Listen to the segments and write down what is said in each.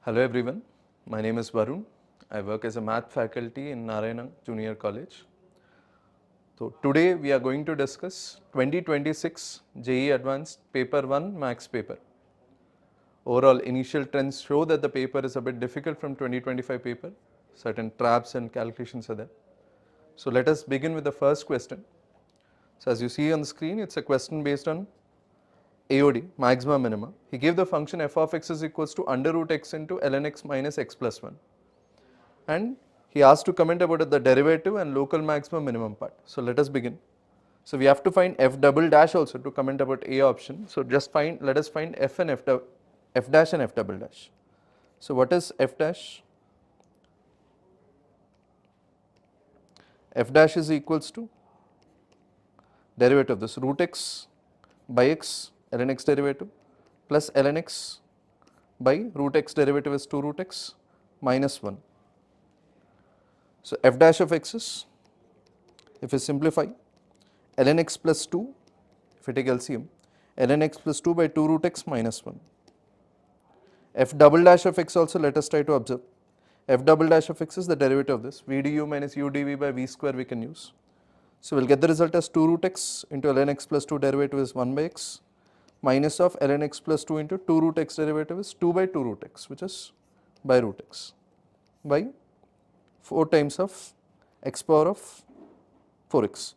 Hello everyone, my name is Varun. I work as a math faculty in Narayana Junior College. So today we are going to discuss 2026 JEE Advanced Paper 1 Maths paper. Overall initial trends show that the paper is a bit difficult from 2025 paper. Certain traps and calculations are there. So let us begin with the first question. So as you see on the screen, it's a question based on AOD, maxima minima. He gave the function f of x is equals to under root x into ln x minus x plus 1. And he asked to comment about the derivative and local maximum minimum part. So let us begin. So we have to find f double dash also to comment about A option. So just let us find f and f dash and f double dash. So what is f dash? F dash is equals to derivative of this root x by x ln x derivative plus ln x by root x derivative is 2 root x minus 1. So f dash of x is, if we simplify, ln x plus 2, if we take LCM, ln x plus 2 by 2 root x minus 1. F double dash of x also let us try to observe. F double dash of x is the derivative of this, v du minus u dv by v square we can use. So we will get the result as 2 root x into ln x plus 2 derivative is 1 by x minus of ln x plus 2 into 2 root x derivative is 2 by 2 root x, which is by root x by 4 times of x power of 4x.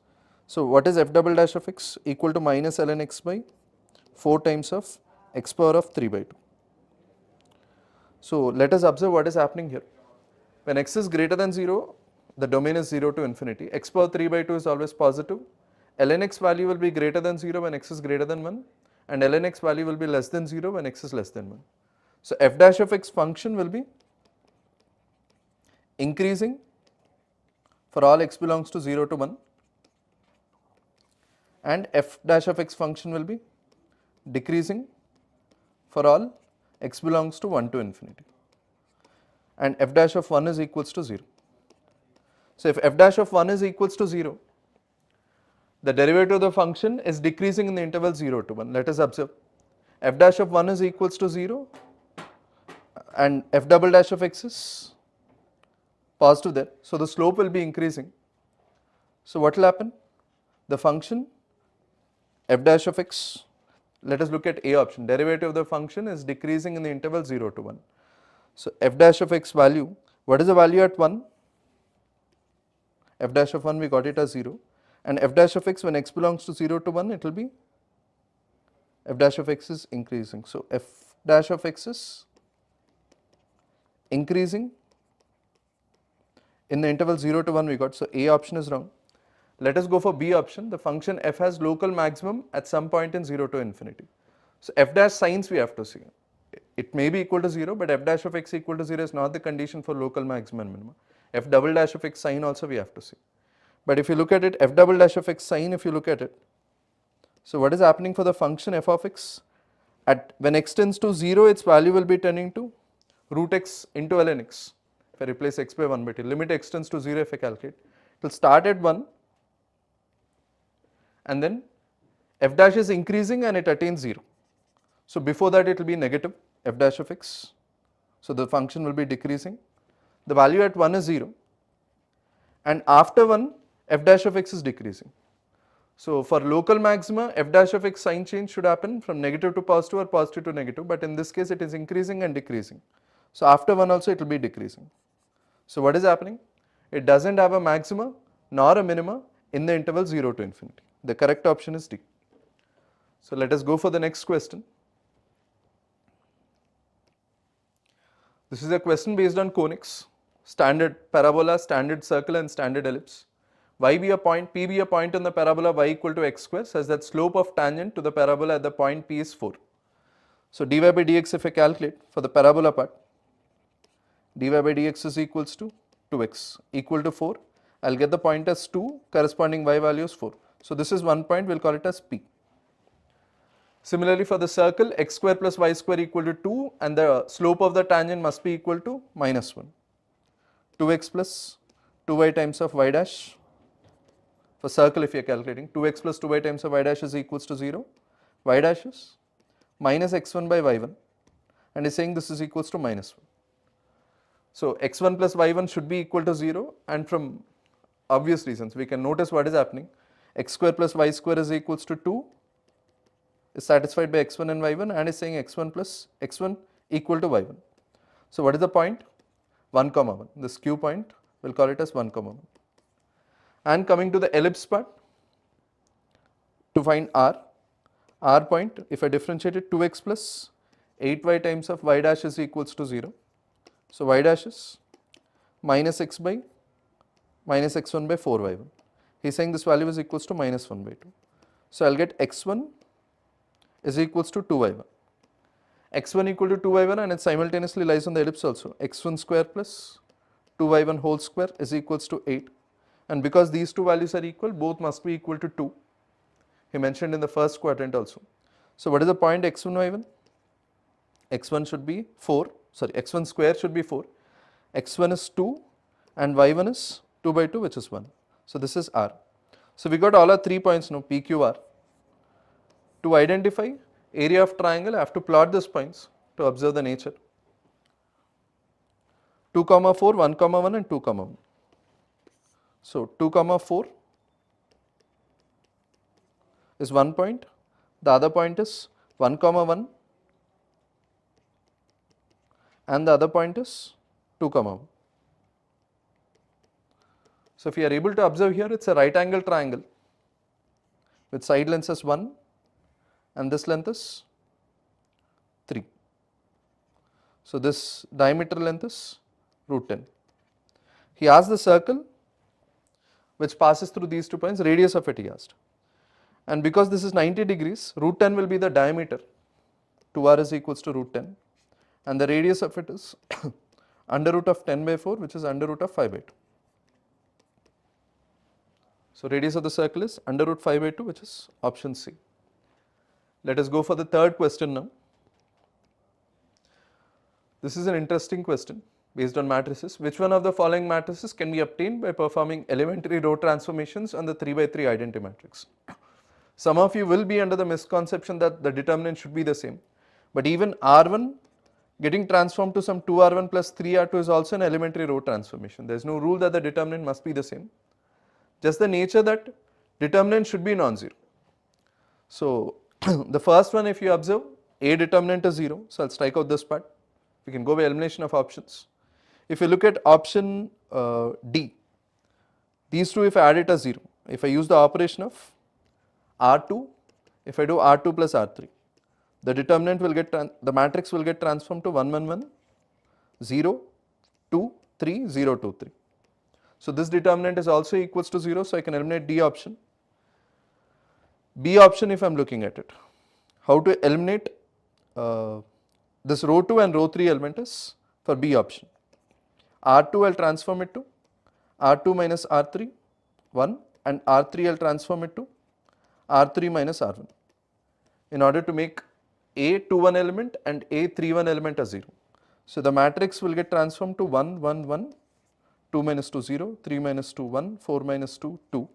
So what is f double dash of x? Equal to minus ln x by 4 times of x power of 3 by 2. So let us observe what is happening here. When x is greater than 0, the domain is 0 to infinity. X power 3 by 2 is always positive. Ln x value will be greater than 0 when x is greater than 1, and ln x value will be less than 0 when x is less than 1. So f dash of x function will be increasing for all x belongs to 0 to 1, and f dash of x function will be decreasing for all x belongs to 1 to infinity, and f dash of 1 is equals to 0. So if f dash of 1 is equals to 0, the derivative of the function is decreasing in the interval 0 to 1. Let us observe, f dash of 1 is equals to 0 and f double dash of x is positive there. So the slope will be increasing. So what will happen? The function f dash of x, let us look at A option, derivative of the function is decreasing in the interval 0 to 1. So f dash of x value, what is the value at 1? F dash of 1 we got it as 0, and f dash of x when x belongs to 0 to 1 it will be, f dash of x is increasing. So f dash of x is increasing in the interval 0 to 1 we got, so A option is wrong. Let us go for B option, the function f has local maximum at some point in 0 to infinity. So f dash signs we have to see. It may be equal to 0, but f dash of x equal to 0 is not the condition for local maximum and minimum. F double dash of x sign also we have to see. But if you look at it, f double dash of x sign, if you look at it, so what is happening for the function f of x? At when x tends to 0, its value will be tending to root x into ln x. If I replace x by 1 by t, limit x tends to 0 if I calculate, it will start at 1 and then f dash is increasing and it attains 0. So before that it will be negative f dash of x, so the function will be decreasing. The value at 1 is 0, and after 1 f dash of x is decreasing. So for local maxima, f dash of x sign change should happen from negative to positive or positive to negative, but in this case it is increasing and decreasing. So after 1 also it will be decreasing. So what is happening? It does not have a maxima nor a minima in the interval 0 to infinity. The correct option is D. So let us go for the next question. This is a question based on conics, standard parabola, standard circle and standard ellipse. Y be a point, P be a point on the parabola y equal to x square such that slope of tangent to the parabola at the point P is 4. So dy by dx if I calculate for the parabola part, dy by dx is equals to 2x equal to 4. I will get the point as 2, corresponding y value is 4. So this is one point, we will call it as P. Similarly for the circle, x square plus y square equal to 2 and the slope of the tangent must be equal to minus 1. 2x plus 2y times of y dash. For circle if you are calculating, 2x plus 2y times of y dash is equals to 0. Y dash is minus x1 by y1 and is saying this is equals to minus 1. So x1 plus y1 should be equal to 0, and from obvious reasons we can notice what is happening. X square plus y square is equals to 2 is satisfied by x1 and y1, and is saying x1 plus x1 equal to y1. So what is the point? 1 comma 1. This Q point, we'll call it as 1 comma 1. And coming to the ellipse part, to find r point, if I differentiate it, 2x plus 8y times of y dash is equals to 0. So y dash is minus x by minus x1 by 4y1. He is saying this value is equals to minus 1 by 2. So I will get x1 is equals to 2y1. x1 equal to 2y1, and it simultaneously lies on the ellipse also. x1 square plus 2y1 whole square is equals to 8. And because these two values are equal, both must be equal to 2. He mentioned in the first quadrant also. So what is the point x1 y1? x1 should be 4, sorry, x1 square should be 4, x1 is 2 and y1 is 2 by 2, which is 1. So this is r. So we got all our 3 points now, p, q, r. To identify area of triangle, I have to plot these points to observe the nature. 2 comma 4, 1 comma 1 and 2 comma 1. So 2 comma 4 is 1 point, the other point is 1 comma 1 and the other point is 2 comma 1. So if you are able to observe here, it's a right angle triangle with side length as 1 and this length is 3. So this diameter length is root 10. He asked the circle which passes through these 2 points, radius of it he asked. And because this is 90 degrees, root 10 will be the diameter, 2r is equals to root 10, and the radius of it is under root of 10 by 4, which is under root of 5 by 2. So radius of the circle is under root 5 by 2, which is option C. Let us go for the third question now. This is an interesting question based on matrices. Which one of the following matrices can be obtained by performing elementary row transformations on the 3 by 3 identity matrix? Some of you will be under the misconception that the determinant should be the same, but even R1 getting transformed to some 2R1 plus 3R2 is also an elementary row transformation. There is no rule that the determinant must be the same, just the nature that determinant should be non-zero. So the first one, if you observe, A determinant is 0, so I will strike out this part. We can go by elimination of options. If you look at option D, these two if I add it as 0, if I use the operation of R2, if I do R2 plus R3, the determinant will get, the matrix will get transformed to 1, 1, 1, 0, 2, 3, 0, 2, 3. So this determinant is also equals to 0, so I can eliminate D option. B option, if I am looking at it, how to eliminate this row 2 and row 3 element is for B option. R2 I will transform it to R2 minus R3, 1, and R3 I will transform it to R3 minus R1 in order to make A 2, 1 element and A 3, 1 element as 0. So the matrix will get transformed to 1, 1, 1, 2 minus 2, 0, 3 minus 2, 1, 4 minus 2, 2,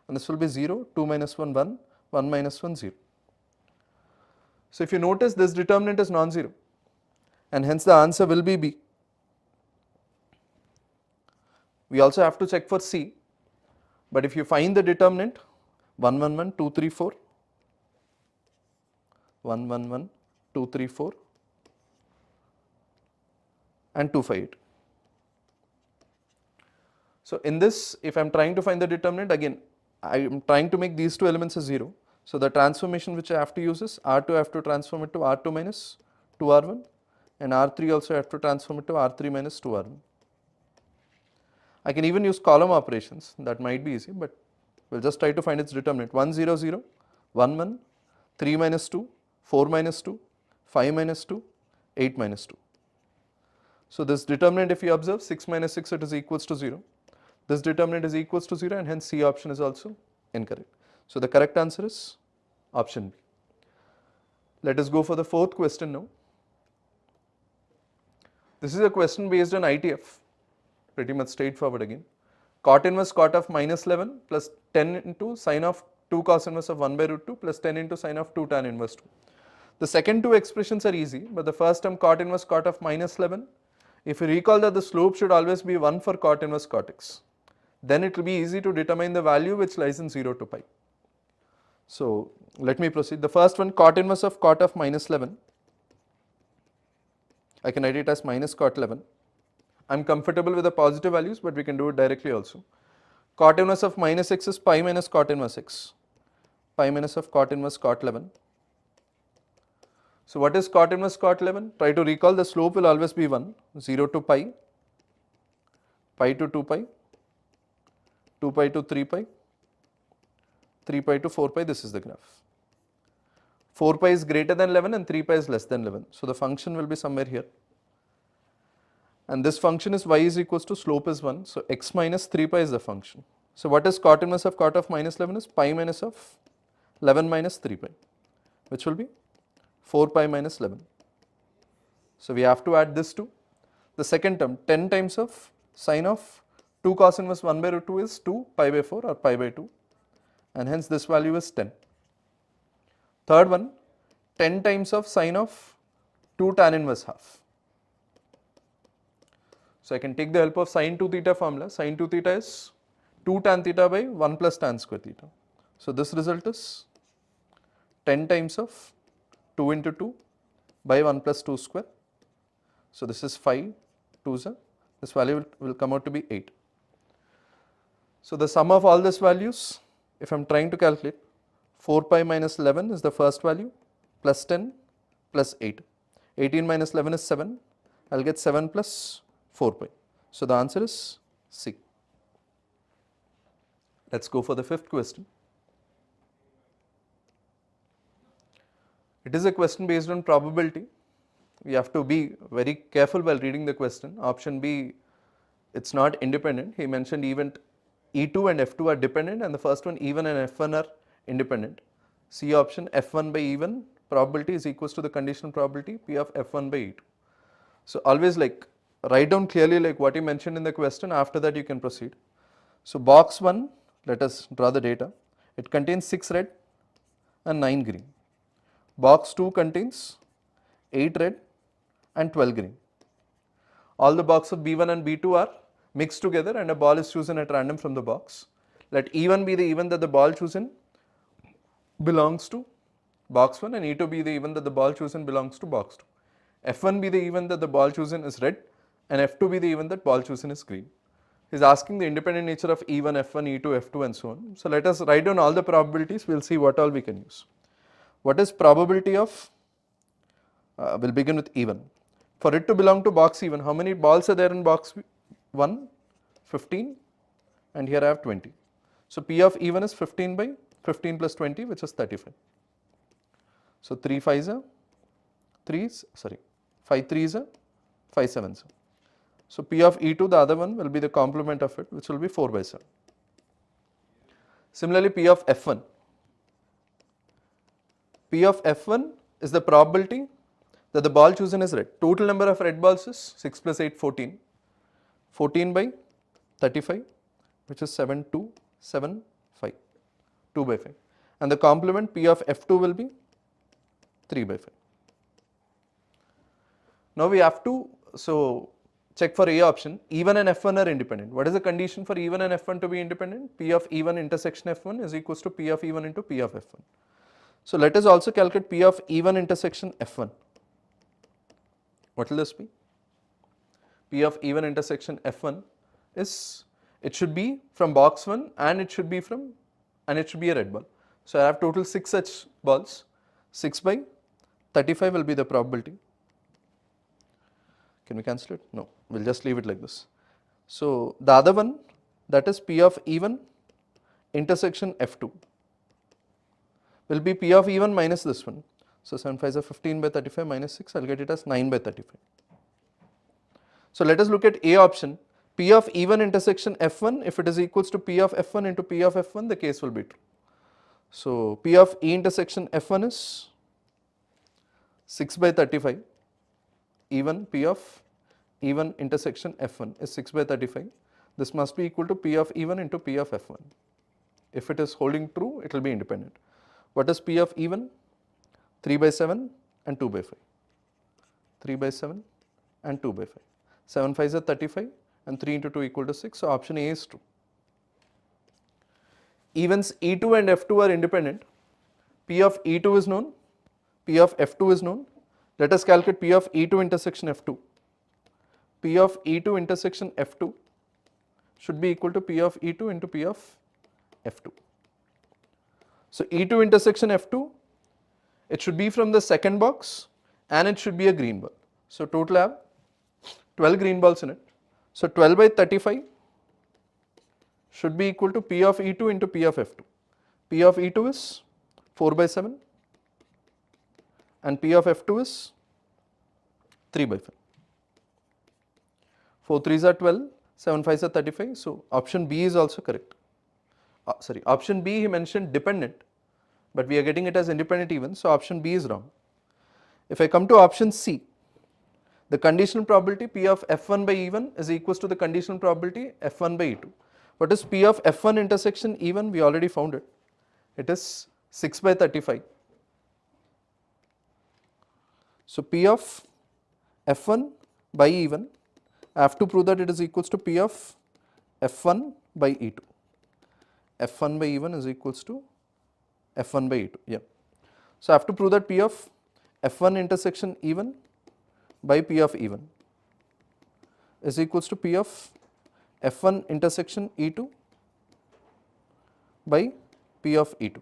and this will be 0, 2 minus 1, 1, 1 minus 1, 0. So if you notice, this determinant is non-zero, and hence the answer will be B. We also have to check for C, but if you find the determinant 1, 1, 1, 2, 3, 4, 1, 1, 1, 2, 3, 4 and 2, 5, 8. So in this, if I am trying to find the determinant, again I am trying to make these two elements as 0. So the transformation which I have to use is R2 I have to transform it to R2 minus 2R1, and R3 also I have to transform it to R3 minus 2R1. I can even use column operations, that might be easy, but we will just try to find its determinant. 1, 0, 0, 1, 1, 3 minus 2, 4 minus 2, 5 minus 2, 8 minus 2. So this determinant, if you observe, 6 minus 6, it is equals to 0. This determinant is equals to 0, and hence C option is also incorrect. So the correct answer is option B. Let us go for the fourth question now. This is a question based on ITF, pretty much straightforward again. Cot inverse cot of minus 11 plus 10 into sine of 2 cos inverse of 1 by root 2 plus 10 into sine of 2 tan inverse 2. The second two expressions are easy, but the first term cot inverse cot of minus 11 If you recall that the slope should always be 1 for cot inverse cot x, then it will be easy to determine the value which lies in 0 to pi. So let me proceed. The first one, cot inverse of cot of minus 11. I can write it as minus cot 11. I am comfortable with the positive values, but we can do it directly also. Cot inverse of minus x is pi minus cot inverse x. Pi minus of cot inverse cot 11. So what is cot inverse cot 11? Try to recall, the slope will always be 1, 0 to pi, pi to 2 pi, 2 pi to 3 pi, 3 pi to 4 pi, this is the graph. 4 pi is greater than 11 and 3 pi is less than 11. So the function will be somewhere here. And this function is y is equals to slope is 1. So x minus 3 pi is the function. So what is cot inverse of cot of minus 11 is pi minus of 11 minus 3 pi, which will be 4 pi minus 11. So we have to add this to the second term, 10 times of sine of 2 cos inverse 1 by root 2 is 2 pi by 4 or pi by 2, and hence this value is 10. Third one, 10 times of sine of 2 tan inverse half. So I can take the help of sin 2 theta formula. Sin 2 theta is 2 tan theta by 1 plus tan square theta. So this result is 10 times of 2 into 2 by 1 plus 2 square. So this is 5, 2s, this value will come out to be 8. So the sum of all these values, if I am trying to calculate, 4 pi minus 11 is the first value, plus 10 plus 8. 18 minus 11 is 7, I will get 7 plus 4 pi. So the answer is C. Let us go for the fifth question. It is a question based on probability. We have to be very careful while reading the question. Option B, it's not independent. He mentioned even E2 and F2 are dependent, and the first one E1 and F1 are independent. C option, F1 by E1 probability is equals to the conditional probability P of F1 by E2. So always like write down clearly like what he mentioned in the question, after that you can proceed. So box 1, let us draw the data. It contains 6 red and 9 green. Box 2 contains 8 red and 12 green. All the boxes of B1 and B2 are mixed together and a ball is chosen at random from the box. Let E1 be the event that the ball chosen belongs to box 1 and E2 be the event that the ball chosen belongs to box 2. F1 be the event that the ball chosen is red and F2 be the event that ball chosen is green. He is asking the independent nature of E1, F1, E2, F2 and so on. So let us write down all the probabilities, we will see what all we can use. What is probability of, we'll begin with E1. For it to belong to box E1, how many balls are there in box 1? 15, and here I have 20. So P of E1 is 15 by 15 plus 20, which is 35. So 3 5s are 3s, sorry, 5 3s are 5 7s. So P of E2, the other one will be the complement of it, which will be 4 by 7. Similarly, P of F1. P of F1 is the probability that the ball chosen is red. Total number of red balls is 6 plus 8, 14. 14 by 35, which is 7 2 7 5, 2 by 5. And the complement P of F2 will be 3 by 5. Now we have to check for A option. E1 and F1 are independent. What is the condition for E1 and F1 to be independent? P of E1 intersection F1 is equals to P of E1 into P of F1. So let us also calculate P of E1 intersection F1. What will this be? P of E1 intersection F1 is, it should be from box 1 and it should be a red ball. So I have total 6 such balls. 6 by 35 will be the probability. Can we cancel it? No, we will just leave it like this. So the other one, that is P of E1 intersection F2 will be P of E1 minus this one. So 7 5s are 15 by 35 minus 6, I will get it as 9 by 35. So let us look at A option. P of E1 intersection F1, if it is equals to P of F1 into P of F1, the case will be true. So P of E intersection F1 is 6 by 35. E1, P of E1 intersection F1 is 6 by 35. This must be equal to P of E1 into P of F1. If it is holding true, it will be independent. What is P of E1? 3 by 7 and 2 by 5. 3 by 7 and 2 by 5. 7 5s are 35 and 3 into 2 equal to 6. So option A is true. Evens E2 and F2 are independent. P of E2 is known, P of F2 is known. Let us calculate P of E2 intersection F2. P of E2 intersection F2 should be equal to P of E2 into P of F2. So E2 intersection F2, it should be from the second box and it should be a green ball. So total I have 12 green balls in it. So 12 by 35 should be equal to P of E2 into P of F2. P of E2 is 4 by 7 and P of F2 is 3 by 5. 4 3s are 12, 7 5s are 35. So option B is also correct. Option B he mentioned dependent, but we are getting it as independent even, so option B is wrong. If I come to option C, the conditional probability P of F1 by E1 is equals to the conditional probability F1 by E2. What is P of F1 intersection E1? We already found it. It is 6 by 35. So P of F1 by E1, I have to prove that it is equals to P of F1 by E2. F1 by E1 is equals to F1 by E2. Yeah. So I have to prove that P of F1 intersection E1 by P of E1 is equals to P of F1 intersection E2 by P of E2.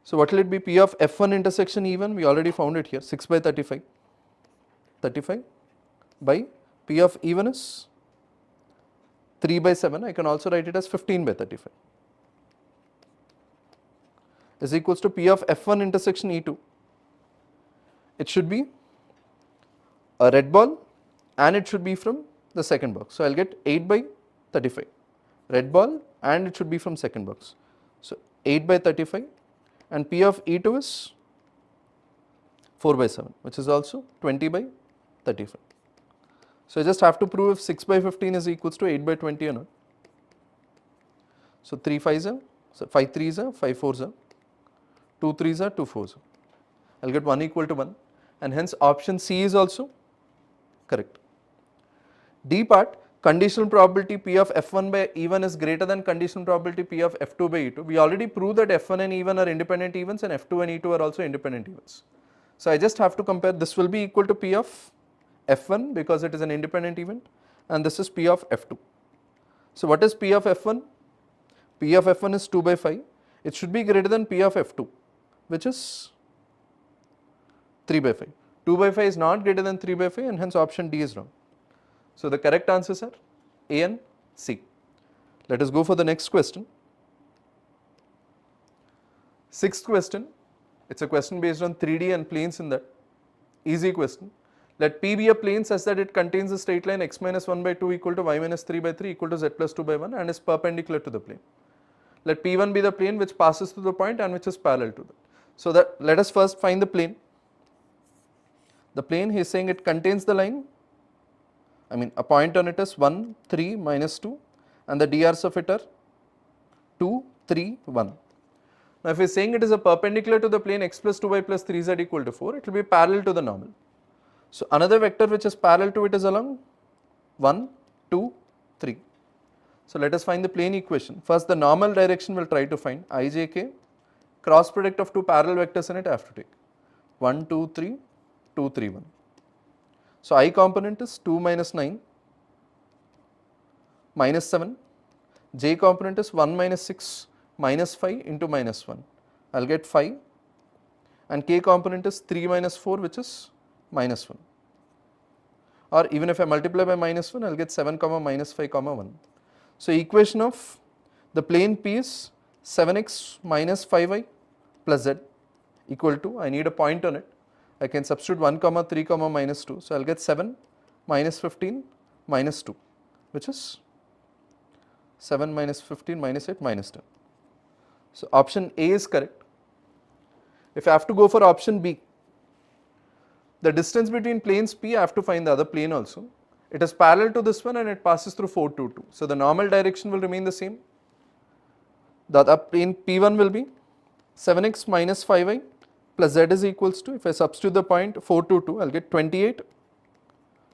So what will it be? P of F1 intersection E1, we already found it here, 6 by 35. 35 by P of E1 is 3 by 7, I can also write it as 15 by 35, is equals to P of F1 intersection E2. It should be a red ball and it should be from the second box. So I will get 8 by 35, red ball and it should be from second box. So 8 by 35 and P of E2 is 4 by 7, which is also 20 by 35. So I just have to prove if 6 by 15 is equals to 8 by 20 or not. So 3 5s are, so 5 3s are, 5 4s are, 2 3s are, 2 4s are. I will get 1 equal to 1 and hence option C is also correct. D part, conditional probability P of F1 by E1 is greater than conditional probability P of F2 by E2. We already proved that F1 and E1 are independent events and F2 and E2 are also independent events. So I just have to compare, this will be equal to P of F1 because it is an independent event and this is P of F2. So what is P of F1? P of F1 is 2 by 5. It should be greater than P of F2, which is 3 by 5. 2 by 5 is not greater than 3 by 5 and hence option D is wrong. So the correct answers are A and C. Let us go for the next question. Sixth question, it's a question based on 3D and planes in that. Easy question. Let P be a plane such that it contains a straight line x minus 1 by 2 equal to y minus 3 by 3 equal to z plus 2 by 1 and is perpendicular to the plane. Let P1 be the plane which passes through the point and which is parallel to that. So that let us first find the plane. The plane, he is saying it contains the line, a point on it is 1, 3, minus 2 and the drs of it are 2, 3, 1. Now if he is saying it is a perpendicular to the plane x plus 2y plus 3z equal to 4, it will be parallel to the normal. So another vector which is parallel to it is along 1, 2, 3. So let us find the plane equation. First the normal direction we will try to find, ijk, cross product of two parallel vectors in it I have to take, 1, 2, 3, 2, 3, 1. So I component is 2 minus 9 minus 7, j component is 1 minus 6 minus 5 into minus 1. I will get 5 and k component is 3 minus 4 which is minus 1. Or even if I multiply by minus 1, I will get 7 comma minus 5 comma 1. So equation of the plane P is 7x minus 5y plus z equal to, I need a point on it, I can substitute 1 comma 3 comma minus 2. So I will get 7 minus 15 minus 2 which is 7 minus 15 minus 8 minus 10. So option A is correct. If I have to go for option B, the distance between planes P, I have to find the other plane also. It is parallel to this one and it passes through 4, 2, 2. So the normal direction will remain the same. The other plane P1 will be 7x minus 5y plus z is equals to, if I substitute the point 4, 2, 2, I will get 28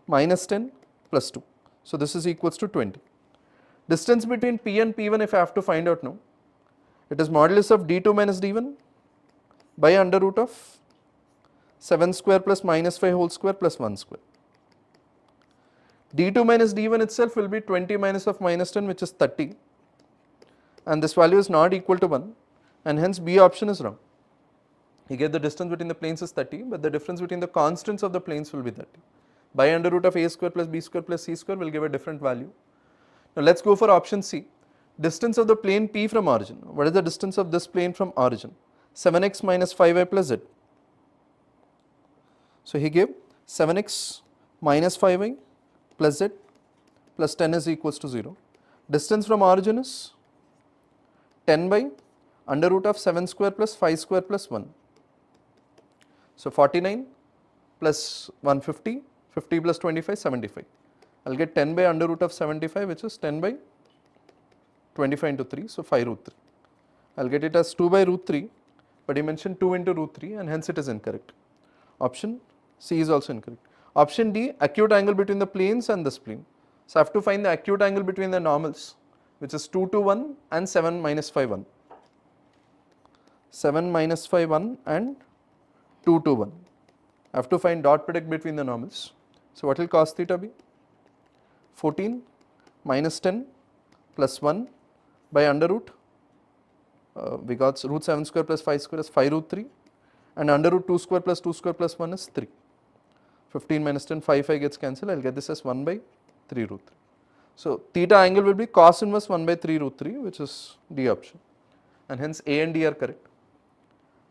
minus 10 plus 2. So this is equals to 20. Distance between P and P1 if I have to find out now, it is modulus of D2 minus D1 by under root of 7 square plus minus 5 whole square plus 1 square. D2 minus D1 itself will be 20 minus of minus 10, which is 30, and this value is not equal to 1, and hence B option is wrong. You get the distance between the planes is 30, but the difference between the constants of the planes will be 30. By under root of a square plus b square plus c square will give a different value. Now let's go for option C. Distance of the plane P from origin. What is the distance of this plane from origin? 7x minus 5y plus z. So he gave 7x minus 5y plus z plus 10 is equals to 0. Distance from origin is 10 by under root of 7 square plus 5 square plus 1. So 49 plus 150, 50 plus 25, 75. I will get 10 by under root of 75, which is 10 by 25 into 3, so 5 root 3. I will get it as 2 by root 3, but he mentioned 2 into root 3, and hence it is incorrect. Option C is also incorrect. Option D, acute angle between the planes and this plane. So I have to find the acute angle between the normals, which is 2 to 1 and 7 minus 5 1. 7 minus 5 1 and 2 to 1. I have to find dot product between the normals. So what will cos theta be? 14 minus 10 plus 1 by under root, we got root 7 square plus 5 square is 5 root 3, and under root 2 square plus 2 square plus 1 is 3. 15 minus 10, 5 gets cancelled, I will get this as 1 by 3 root 3. So theta angle will be cos inverse 1 by 3 root 3, which is D option, and hence A and D are correct.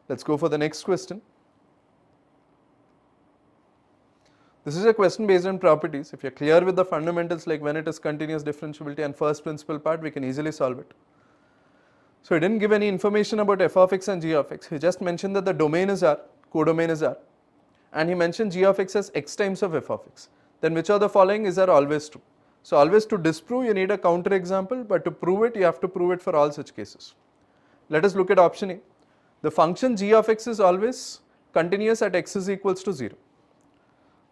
Let's go for the next question. This is a question based on properties. If you are clear with the fundamentals like when it is continuous differentiability and first principle part, we can easily solve it. So he didn't give any information about f of x and g of x. He just mentioned that the domain is R, codomain is R, and he mentioned g of x as x times of f of x. Then which of the following is always true? So always to disprove you need a counter example, but to prove it you have to prove it for all such cases. Let us look at option A. The function g of x is always continuous at x is equals to 0.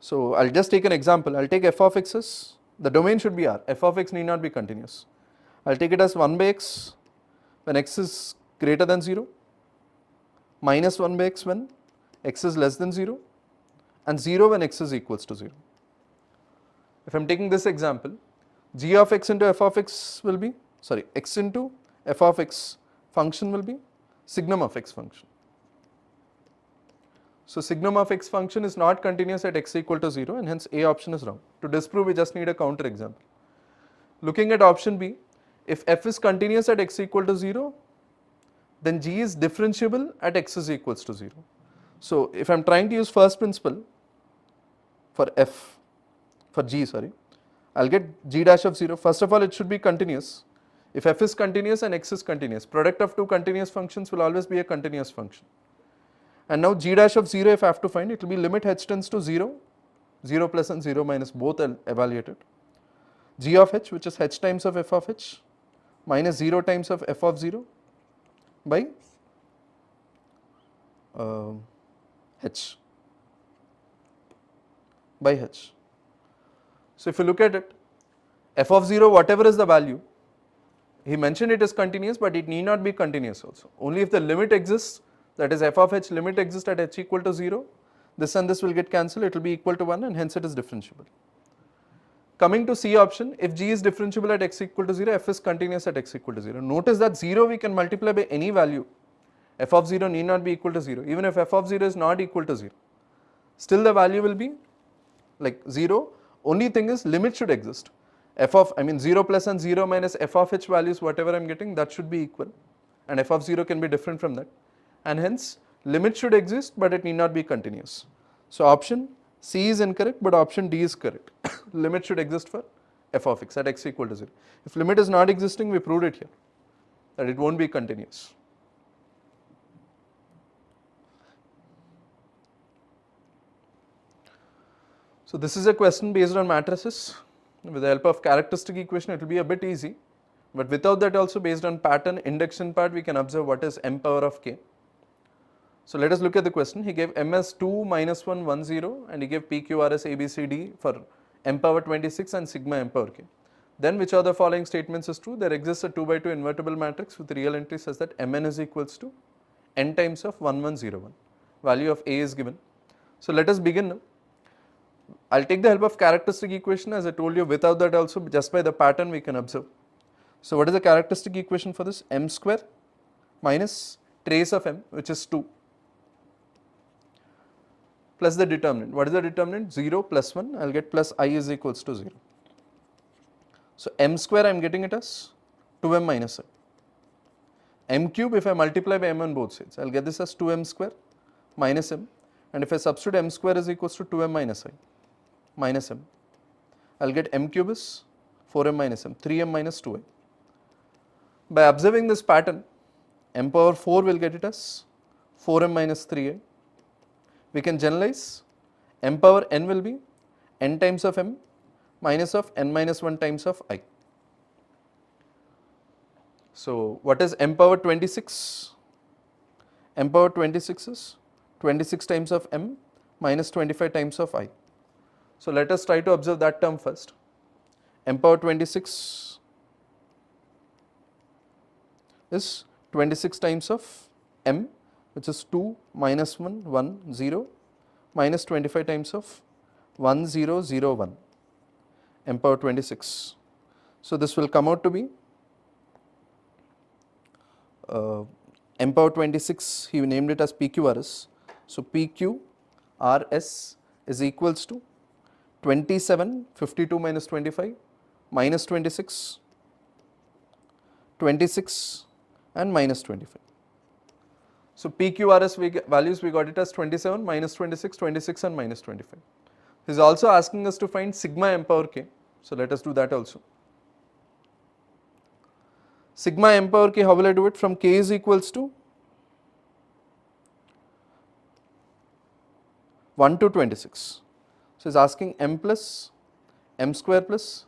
So I will just take an example. I will take f of x as, the domain should be R, f of x need not be continuous. I will take it as 1 by x when x is greater than 0, minus 1 by x when x is less than 0, and 0 when x is equals to 0. If I am taking this example, g of x into f of x will be, x into f of x function will be signum of x function. So signum of x function is not continuous at x equal to 0, and hence A option is wrong. To disprove we just need a counter example. Looking at option B, if f is continuous at x equal to 0, then g is differentiable at x is equals to 0. So if I am trying to use first principle for f, for g, I will get g dash of 0. First of all, it should be continuous. If f is continuous and x is continuous, product of two continuous functions will always be a continuous function. And now g dash of 0 if I have to find, it will be limit h tends to 0, 0 plus and 0 minus both are evaluated. G of h, which is h times of f of h, minus 0 times of f of 0 by h, by h. So if you look at it, f of 0 whatever is the value, he mentioned it is continuous, but it need not be continuous also. Only if the limit exists, that is f of h limit exists at h equal to 0, this and this will get cancelled, it will be equal to 1, and hence it is differentiable. Coming to C option, if g is differentiable at x equal to 0, f is continuous at x equal to 0. Notice that 0 we can multiply by any value. F of 0 need not be equal to 0. Even if f of 0 is not equal to 0, still the value will be like 0. Only thing is limit should exist. 0 plus and 0 minus f of h values whatever I am getting, that should be equal, and f of 0 can be different from that, and hence limit should exist but it need not be continuous. So option C is incorrect, but option D is correct. Limit should exist for f of x at x equal to 0. If limit is not existing, we proved it here that it won't be continuous. So this is a question based on matrices. With the help of characteristic equation it will be a bit easy, but without that also based on pattern induction part we can observe what is m power of k. So let us look at the question. He gave m as 2, -1, 1, 0, and he gave p, q, r as a, b, c, d for m power 26 and sigma m power k. Then which of the following statements is true? There exists a 2 by 2 invertible matrix with real entry such that Mn is equals to n times of 1101. Value of A is given. So let us begin now. I'll take the help of characteristic equation, as I told you. Without that also, just by the pattern we can observe. So what is the characteristic equation for this? M square minus trace of m, which is 2, plus the determinant. What is the determinant? 0 plus 1, I will get plus I is equals to 0. So m square I am getting it as 2m minus I. M cube, if I multiply by m on both sides, I will get this as 2m square minus m, and if I substitute m square is equals to 2m minus I minus m, I will get m cube is 4m minus m, 3m minus 2i. By observing this pattern, m power 4 will get it as 4m minus 3i. We can generalize m power n will be n times of m minus of n minus 1 times of I. So what is m power 26? M power 26 is 26 times of m minus 25 times of I. So let us try to observe that term first. M power 26 is 26 times of m, which is 2 minus 1, 1, 0, minus 25 times of 1, 0, 0, 1, m power 26. So this will come out to be m power 26, he named it as PQRS. So PQRS is equals to 27, 52 minus 25, minus 26, 26 and minus 25. So PQRS values we got it as 27, minus 26, 26 and minus 25. He is also asking us to find sigma m power k. So let us do that also. Sigma m power k, how will I do it? From k is equals to 1 to 26. So is asking m plus m square plus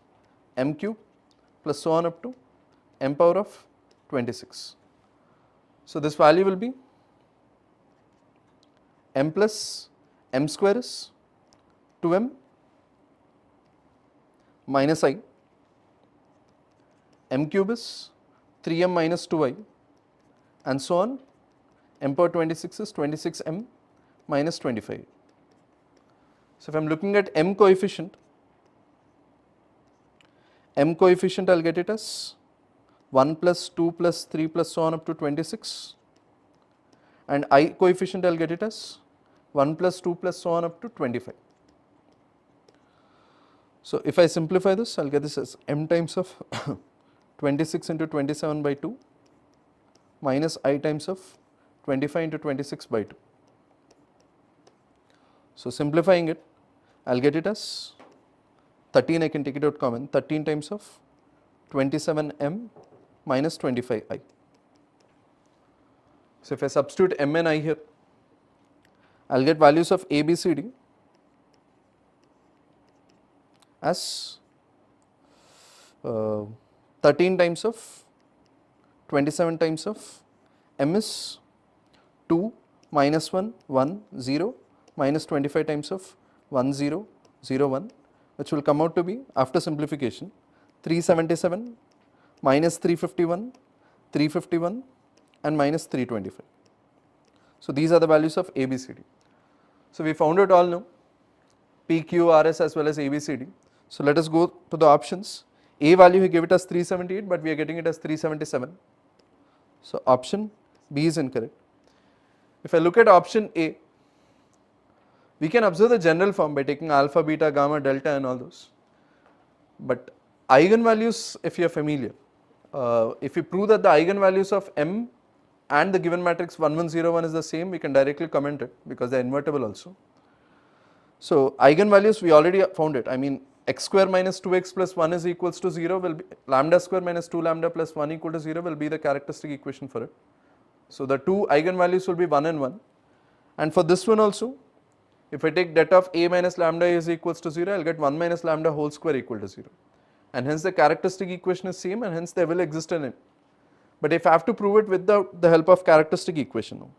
m cube plus so on up to m power of 26. So this value will be m plus m square is 2m minus I, m cube is 3m minus 2i, and so on. M power 26 is 26m minus 25. So if I am looking at m coefficient, I will get it as 1 plus 2 plus 3 plus so on up to 26, and I coefficient I will get it as 1 plus 2 plus so on up to 25. So if I simplify this, I will get this as m times of 26 into 27 by 2 minus I times of 25 into 26 by 2. So simplifying it, I will get it as 13, I can take it out common, 13 times of 27m minus 25i. So if I substitute m and I here, I will get values of a, b, c, d as 13 times of 27 times of m is 2 minus 1, 1, 0, minus 25 times of 1, 0, 0, 1, which will come out to be, after simplification, 377 minus 351, 351 and minus 325. So these are the values of a, b, c, d. So we found it all now, p, q, r, s as well as a, b, c, d. So let us go to the options. A value he gave it as 378, but we are getting it as 377. So option B is incorrect. If I look at option A, we can observe the general form by taking alpha, beta, gamma, delta and all those. But eigenvalues, if you are familiar, if we prove that the eigenvalues of m and the given matrix 1101 is the same, we can directly comment it because they are invertible also. So eigenvalues we already found it. I mean, x square minus 2x plus 1 is equals to 0 will be, lambda square minus 2 lambda plus 1 equal to 0 will be the characteristic equation for it. So the two eigenvalues will be 1 and 1. And for this one also, if I take det of a minus lambda is equals to 0, I will get 1 minus lambda whole square equal to 0. And hence the characteristic equation is same, and hence they will exist in it. But if I have to prove it with the help of characteristic equation now.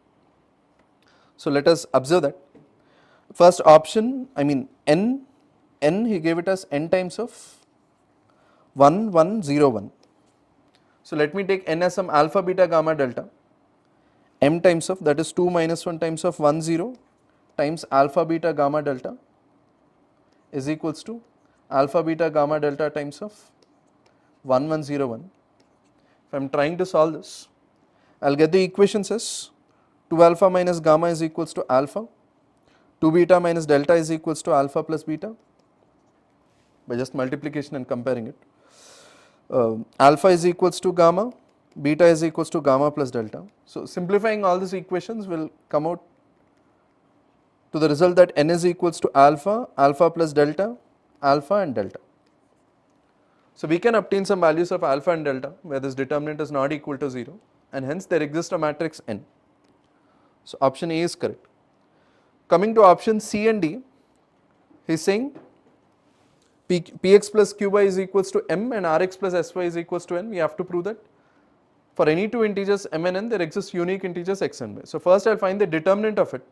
So let us observe that. First option, I mean n n, he gave it as n times of 1, 1, 0, 1. So let me take n as some alpha, beta, gamma, delta. M times of, that is 2 minus 1 times of 1, 0 times alpha, beta, gamma, delta is equals to alpha, beta, gamma, delta times of 1, 1, 0, 1. If I am trying to solve this, I will get the equations as 2 alpha minus gamma is equals to alpha, 2 beta minus delta is equals to alpha plus beta by just multiplication and comparing it. Alpha is equals to gamma, beta is equals to gamma plus delta. So simplifying all these equations will come out to the result that n is equals to alpha, alpha plus delta, alpha and delta. So we can obtain some values of alpha and delta where this determinant is not equal to 0, and hence there exists a matrix n. So option A is correct. Coming to option C and D, he is saying Px plus Qy is equals to m and Rx plus Sy is equals to n. We have to prove that for any two integers m and n there exists unique integers x and y. So first I will find the determinant of it.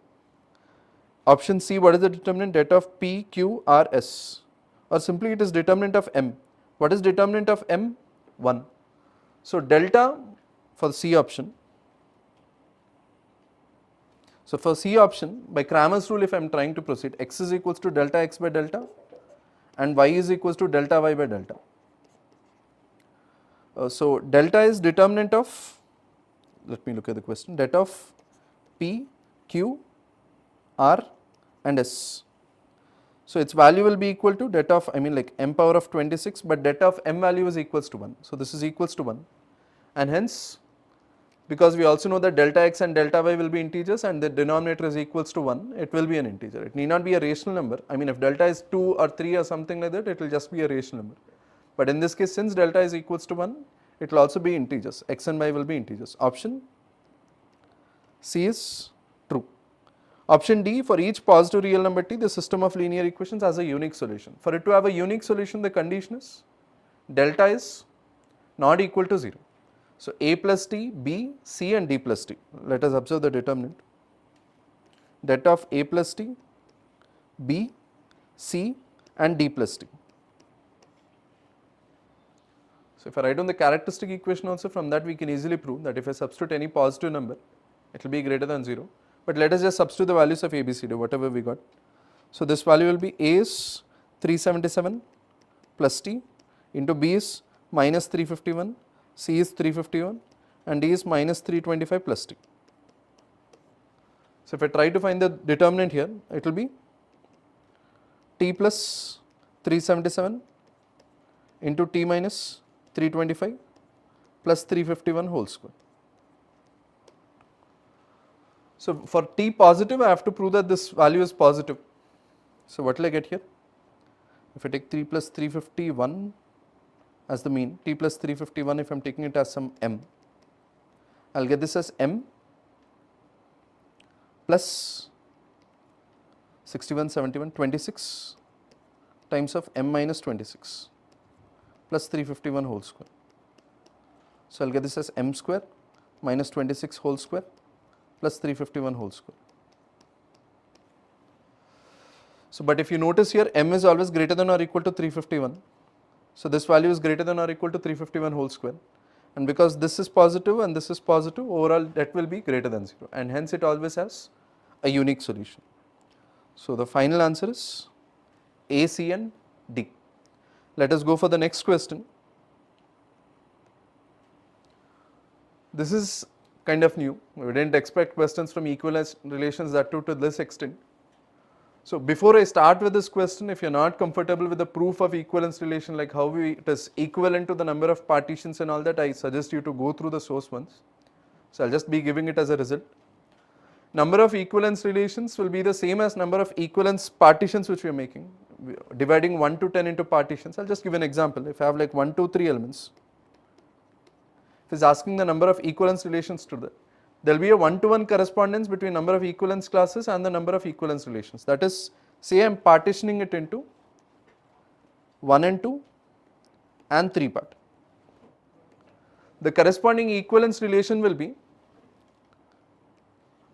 Option C, what is the determinant? Det of P, Q, R, S, or simply it is determinant of m. What is determinant of m? 1. So delta for the C option. So for C option, by Cramer's rule, if I am trying to proceed, x is equals to delta x by delta and y is equals to delta y by delta. So delta is determinant of, let me look at the question, det of P, Q, R and S. So its value will be equal to det of, like m power of 26, but det of m value is equals to 1. So this is equals to 1, and hence because we also know that delta x and delta y will be integers and the denominator is equals to 1, it will be an integer. It need not be a rational number. If delta is 2 or 3 or something like that, it will just be a rational number. But in this case, since delta is equals to 1, it will also be integers. X and y will be integers. Option C is true. Option D, for each positive real number t, the system of linear equations has a unique solution. For it to have a unique solution, the condition is delta is not equal to 0. So a plus t, b, c and d plus t. Let us observe the determinant. Det of a plus t, b, c and d plus t. So if I write down the characteristic equation also, from that we can easily prove that if I substitute any positive number, it will be greater than 0. But let us just substitute the values of a, b, c, d, whatever we got. So this value will be a is 377 plus t, into b is minus 351, c is 351 and d is minus 325 plus t. So if I try to find the determinant here, it will be t plus 377 into t minus 325 plus 351 whole square. So for t positive, I have to prove that this value is positive. So what will I get here? If I take 3 plus 351 as the mean, t plus 351, if I am taking it as some m, I will get this as m plus 61, 71, 26 times of m minus 26 plus 351 whole square. So I will get this as m square minus 26 whole square plus 351 whole square. So but if you notice here, m is always greater than or equal to 351. So this value is greater than or equal to 351 whole square, and because this is positive and this is positive, overall that will be greater than 0, and hence it always has a unique solution. So the final answer is A, C and D. Let us go for the next question. This is kind of new. We didn't expect questions from equivalence relations, that too to this extent. So before I start with this question, if you are not comfortable with the proof of equivalence relation, like how it is equivalent to the number of partitions and all that, I suggest you to go through the source once. So I will just be giving it as a result. Number of equivalence relations will be the same as number of equivalence partitions which we are making, dividing 1 to 10 into partitions. I will just give an example. If I have like 1, 2, 3 elements, if it is asking the number of equivalence relations to that, there will be a 1-to-1 correspondence between number of equivalence classes and the number of equivalence relations. That is, say I am partitioning it into 1 and 2 and 3 part. The corresponding equivalence relation will be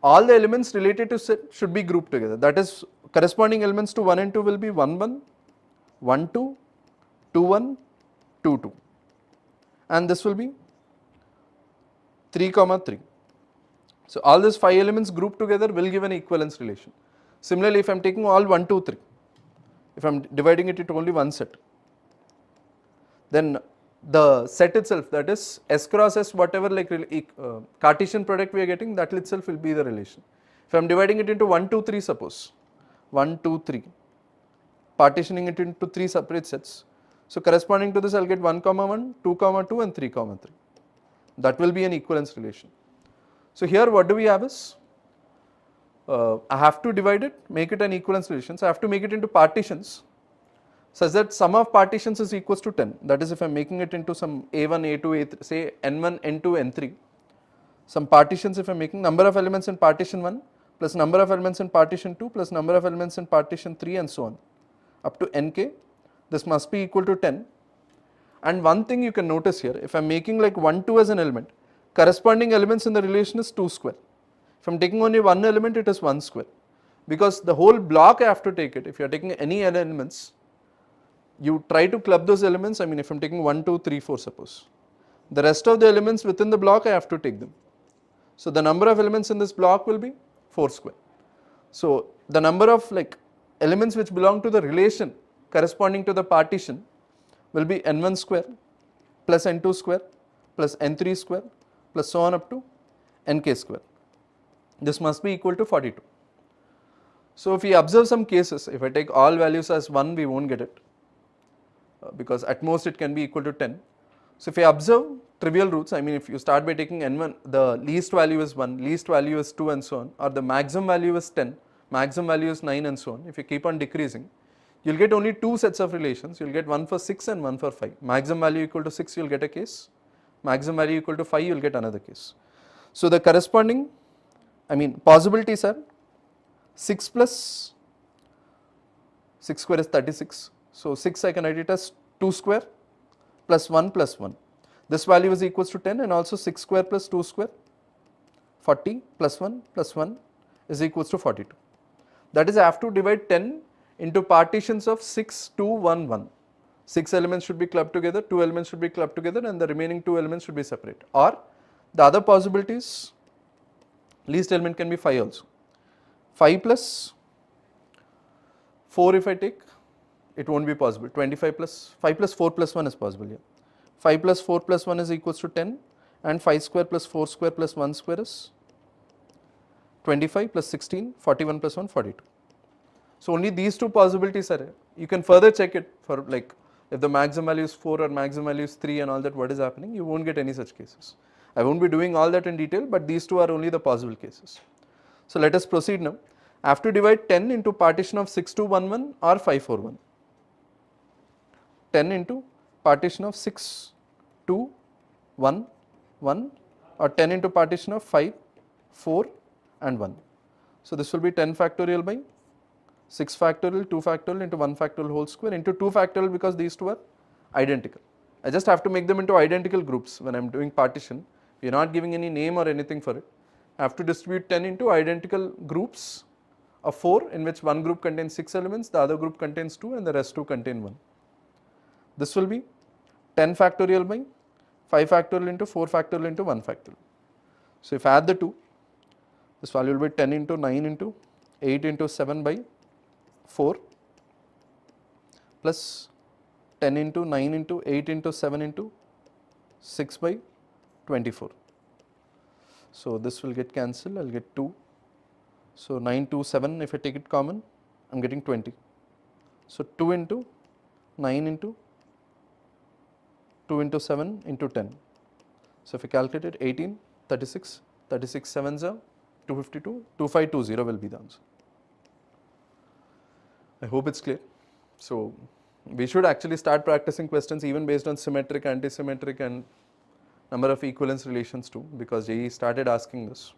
all the elements related to set should be grouped together. That is, corresponding elements to 1 and 2 will be 1, 1, 1 2, 2 1, 2 2, and this will be 3 comma 3. So all these 5 elements grouped together will give an equivalence relation. Similarly, if I am taking all 1 2 3, if I am dividing it into only one set, then the set itself, that is S cross S, whatever like Cartesian product we are getting, that itself will be the relation. If I am dividing it into 1 2 3, suppose 1 2 3, partitioning it into 3 separate sets, so corresponding to this I will get 1 comma 1, 2 comma 2 and 3 comma 3. That will be an equivalence relation. So here what do we have is, I have to divide it, make it an equivalence relation. So I have to make it into partitions such that sum of partitions is equals to 10. That is, if I am making it into some A1, A2, A3, say N1, N2, N3, some partitions if I am making, number of elements in partition 1 plus number of elements in partition 2 plus number of elements in partition 3 and so on up to Nk, this must be equal to 10. And one thing you can notice here, if I am making like 1 2 as an element, corresponding elements in the relation is 2 square. If I am taking only one element, it is 1 square, because the whole block I have to take it. If you are taking any elements, you try to club those elements. I mean, if I am taking 1 2 3 4, suppose, the rest of the elements within the block I have to take them. So the number of elements in this block will be 4 square. So the number of like elements which belong to the relation corresponding to the partition will be n1 square plus n2 square plus n3 square plus so on up to nk square. This must be equal to 42. So if we observe some cases, if I take all values as 1, we won't get it, because at most it can be equal to 10. So if I observe trivial roots, I mean if you start by taking n1, the least value is 1, least value is 2 and so on, or the maximum value is 10, maximum value is 9 and so on, if you keep on decreasing, you will get only 2 sets of relations. You will get one for 6 and one for 5. Maximum value equal to 6, you will get a case, maximum value equal to 5, you will get another case. So the corresponding, I mean possibilities are 6 plus 6 square is 36. So 6 I can write it as 2 square plus 1 plus 1. This value is equals to 10, and also 6 square plus 2 square, 40 plus 1 is equals to 42. That is, I have to divide 10 into partitions of 6, 2, 1, 1. 6 elements should be clubbed together, 2 elements should be clubbed together, and the remaining 2 elements should be separate. Or the other possibilities, least element can be 5 also. 5 plus 4 if I take, it won't be possible. 25 plus 5 plus 4 plus 1 is possible here. 5 plus 4 plus 1 is equals to 10, and 5 square plus 4 square plus 1 square is 25 plus 16, 41 plus 1, 42. So only these two possibilities are there. You can further check it for like if the maximum value is 4 or maximum value is 3 and all that, what is happening, you won't get any such cases. I won't be doing all that in detail, but these two are only the possible cases. So let us proceed now. I have to divide 10 into partition of 6, 2, 1, 1 or 5, 4, 1. 10 into partition of 6, 2, 1, 1 or 10 into partition of 5, 4 and 1. So this will be 10 factorial by 6 factorial, 2 factorial into 1 factorial whole square into 2 factorial, because these two are identical. I just have to make them into identical groups when I am doing partition. We are not giving any name or anything for it. I have to distribute 10 into identical groups of 4, in which one group contains 6 elements, the other group contains 2 and the rest 2 contain 1. This will be 10 factorial by 5 factorial into 4 factorial into 1 factorial. So if I add the 2, this value will be 10 into 9 into 8 into 7 by 4 plus 10 into 9 into 8 into 7 into 6 by 24. So this will get cancelled, I will get 2. So 9, 2, 7, if I take it common, I am getting 20. So 2 into 9 into 2 into 7 into 10. So if I calculate it, 18, 36, 36 7s are 252, 2520 will be the answer. I hope it's clear. So we should actually start practicing questions even based on symmetric, anti-symmetric and number of equivalence relations too, because JEE started asking this.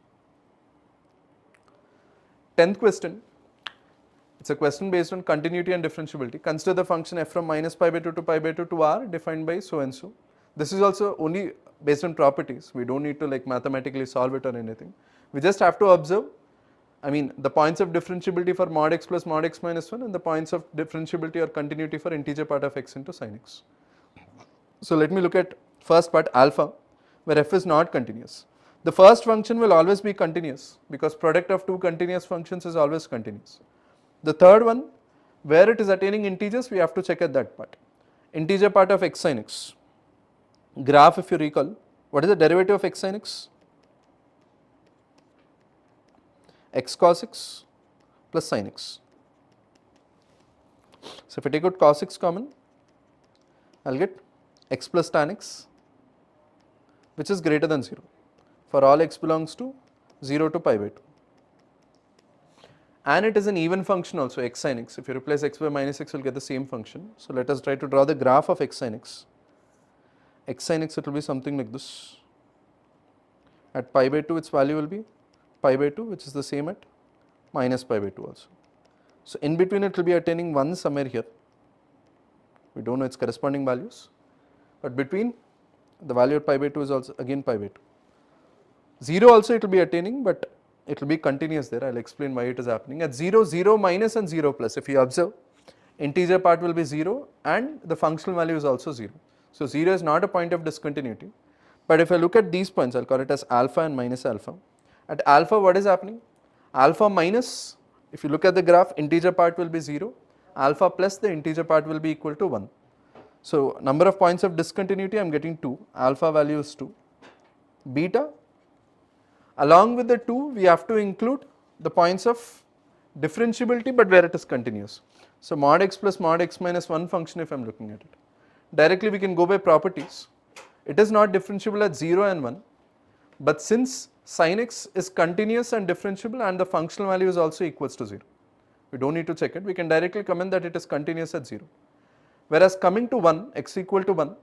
10th question, it's a question based on continuity and differentiability. Consider the function f from minus pi by 2 to pi by 2 to r defined by so and so. This is also only based on properties. We don't need to like mathematically solve it or anything. We just have to observe I mean the points of differentiability for mod x plus mod x minus 1 and the points of differentiability or continuity for integer part of x into sin x. So let me look at first part alpha where f is not continuous. The first function will always be continuous because product of two continuous functions is always continuous. The third one where it is attaining integers we have to check at that part. Integer part of x sin x. Graph, if you recall, what is the derivative of x sin x? X cos x plus sin x. So if I take out cos x common, I will get x plus tan x which is greater than 0 for all x belongs to 0 to pi by 2. And it is an even function also, x sin x. If you replace x by minus x, you will get the same function. So let us try to draw the graph of x sin x. X sin x, it will be something like this. At pi by 2 its value will be pi by 2 which is the same at minus pi by 2 also. So in between it will be attaining 1 somewhere here. We do not know its corresponding values, but between the value at pi by 2 is also again pi by 2. 0 also it will be attaining, but it will be continuous there. I will explain why it is happening. At 0, 0 minus and 0 plus, if you observe, integer part will be 0 and the functional value is also 0. So 0 is not a point of discontinuity. But if I look at these points, I will call it as alpha and minus alpha. At alpha what is happening? Alpha minus, if you look at the graph, integer part will be 0, alpha plus the integer part will be equal to 1. So number of points of discontinuity I am getting 2, alpha value is 2. Beta, along with the 2 we have to include the points of differentiability but where it is continuous. So mod x plus mod x minus 1 function, if I am looking at it, directly we can go by properties. It is not differentiable at 0 and 1, but since sin x is continuous and differentiable and the functional value is also equals to 0, we do not need to check it, we can directly comment that it is continuous at 0. Whereas coming to 1, x equal to 1,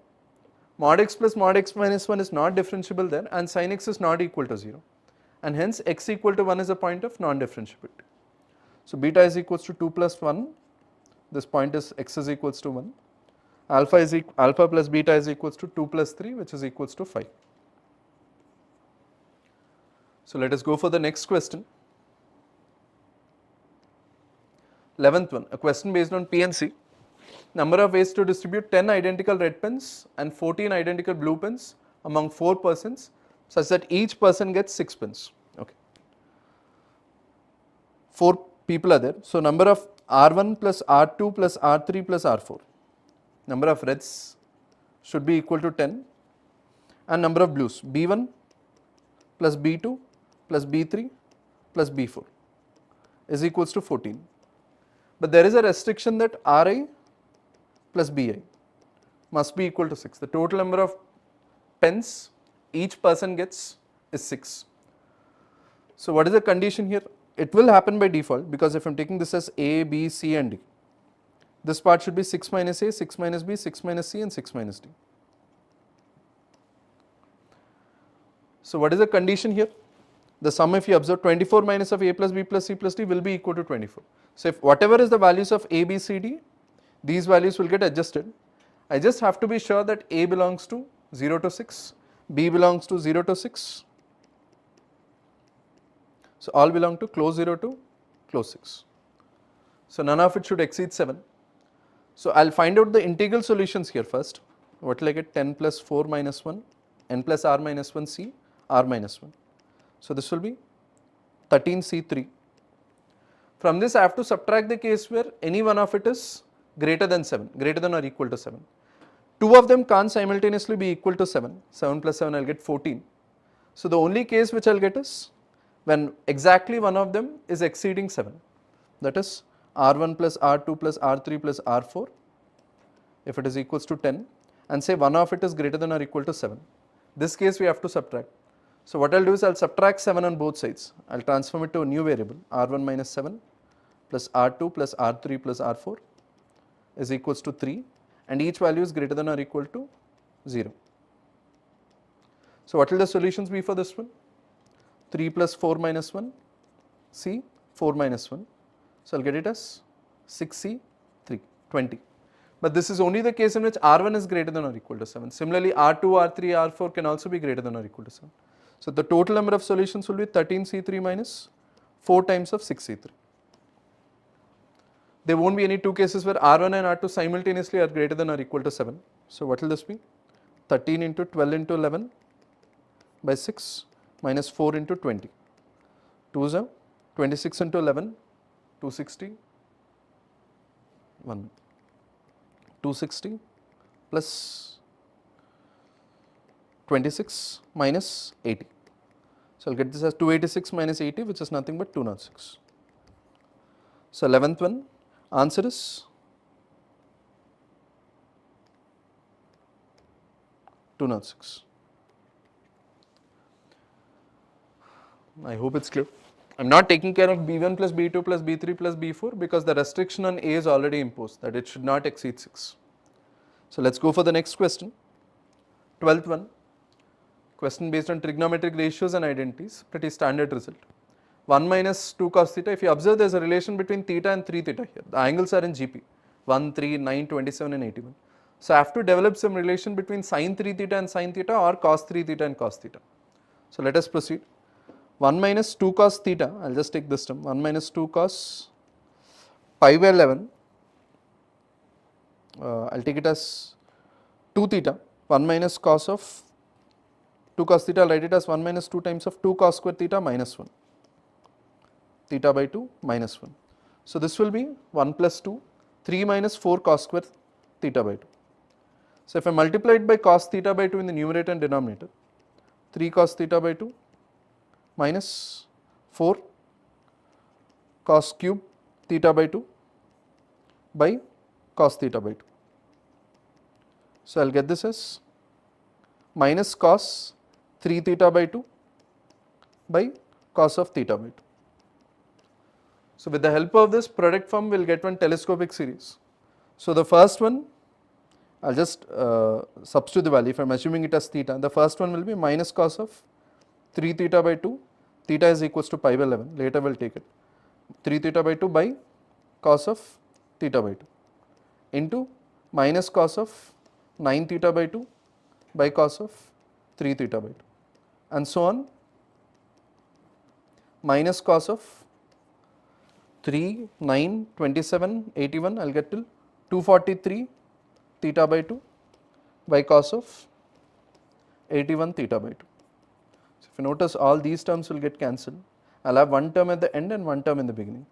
mod x plus mod x minus 1 is not differentiable there and sin x is not equal to 0, and hence x equal to 1 is a point of non-differentiability. So beta is equals to 2 plus 1, this point is x is equals to 1, alpha plus beta is equals to 2 plus 3 which is equals to 5. So let us go for the next question. 11th one, a question based on PNC. Number of ways to distribute 10 identical red pens and 14 identical blue pens among 4 persons such that each person gets 6 pens. Okay. 4 people are there. So number of R1 plus R2 plus R3 plus R4. Number of reds should be equal to 10 and number of blues B1 plus B2 plus B3 plus B4 is equals to 14. But there is a restriction that Ri plus Bi must be equal to 6. The total number of pens each person gets is 6. So what is the condition here? It will happen by default because if I am taking this as A, B, C and D, this part should be 6 minus A, 6 minus B, 6 minus C and 6 minus D. So what is the condition here? The sum, if you observe, 24 minus of A plus B plus C plus D will be equal to 24. So if whatever is the values of A, B, C, D, these values will get adjusted. I just have to be sure that A belongs to 0 to 6, B belongs to 0 to 6. So all belong to close 0 to close 6. So none of it should exceed 7. So I will find out the integral solutions here first. What will I get? 10 plus 4 minus 1, n plus r minus 1 c, r minus 1. So this will be 13c3. From this I have to subtract the case where any one of it is greater than 7, greater than or equal to 7. Two of them can't simultaneously be equal to 7. 7 plus 7 I will get 14. So the only case which I will get is when exactly one of them is exceeding 7. That is R1 plus R2 plus R3 plus R4 if it is equals to 10 and say one of it is greater than or equal to 7. This case we have to subtract. So what I will do is I will subtract 7 on both sides. I will transform it to a new variable R1 minus 7 plus R2 plus R3 plus R4 is equals to 3 and each value is greater than or equal to 0. So what will the solutions be for this one? 3 plus 4 minus 1 C, 4 minus 1. So I will get it as 6C, 3, 20. But this is only the case in which R1 is greater than or equal to 7. Similarly, R2, R3, R4 can also be greater than or equal to 7. So the total number of solutions will be 13C3 minus 4 times of 6C3. There won't be any two cases where R1 and R2 simultaneously are greater than or equal to 7. So what will this be? 13 into 12 into 11 by 6 minus 4 into 20. 2 is 26 into 11, 260, 1. 260 plus 26 minus 80. So I'll get this as 286 minus 80, which is nothing but 206. So 11th one, answer is 206. I hope it's clear. I'm not taking care of B1 plus B2 plus B3 plus B4 because the restriction on A is already imposed, that it should not exceed 6. So let's go for the next question. 12th one, question based on trigonometric ratios and identities, pretty standard result. 1 minus 2 cos theta, if you observe there's a relation between theta and 3 theta here. The angles are in GP, 1, 3, 9, 27 and 81. So I have to develop some relation between sin 3 theta and sin theta or cos 3 theta and cos theta. So let us proceed. 1 minus 2 cos theta, I will just take this term, 1 minus 2 cos pi by 11, I will take it as 2 theta, 1 minus cos of 2 cos theta, I will write it as 1 minus 2 times of 2 cos square theta minus 1, theta by 2 minus 1. So this will be 1 plus 2, 3 minus 4 cos square theta by 2. So if I multiply it by cos theta by 2 in the numerator and denominator, 3 cos theta by 2 minus 4 cos cube theta by 2 by cos theta by 2. So I will get this as minus cos 3 theta by 2 by cos of theta by 2. So with the help of this product form we will get one telescopic series. So the first one, I will just substitute the value. If I am assuming it as theta, the first one will be minus cos of 3 theta by 2, theta is equals to pi by 11, later we will take it, 3 theta by 2 by cos of theta by 2 into minus cos of 9 theta by 2 by cos of 3 theta by 2 and so on, minus cos of 3, 9, 27, 81, I will get till 243 theta by 2 by cos of 81 theta by 2. So if you notice, all these terms will get cancelled. I will have one term at the end and one term in the beginning.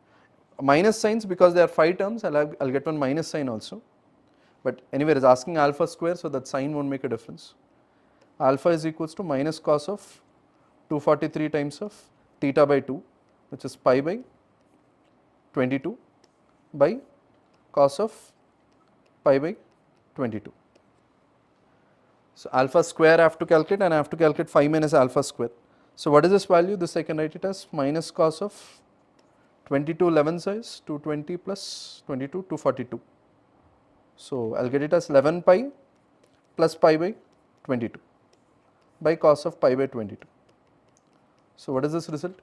Minus signs, because there are 5 terms, I will get one minus sign also. But anyway, it is asking alpha square, so that sign won't make a difference. Alpha is equals to minus cos of 243 times of theta by 2, which is pi by 22 by cos of pi by 22. So alpha square I have to calculate, and I have to calculate 5 minus alpha square. So what is this value? This I can write it as minus cos of 22 11 size 220 plus 22 242. So I will get it as 11 pi plus pi by 22 by cos of pi by 22. So what is this result?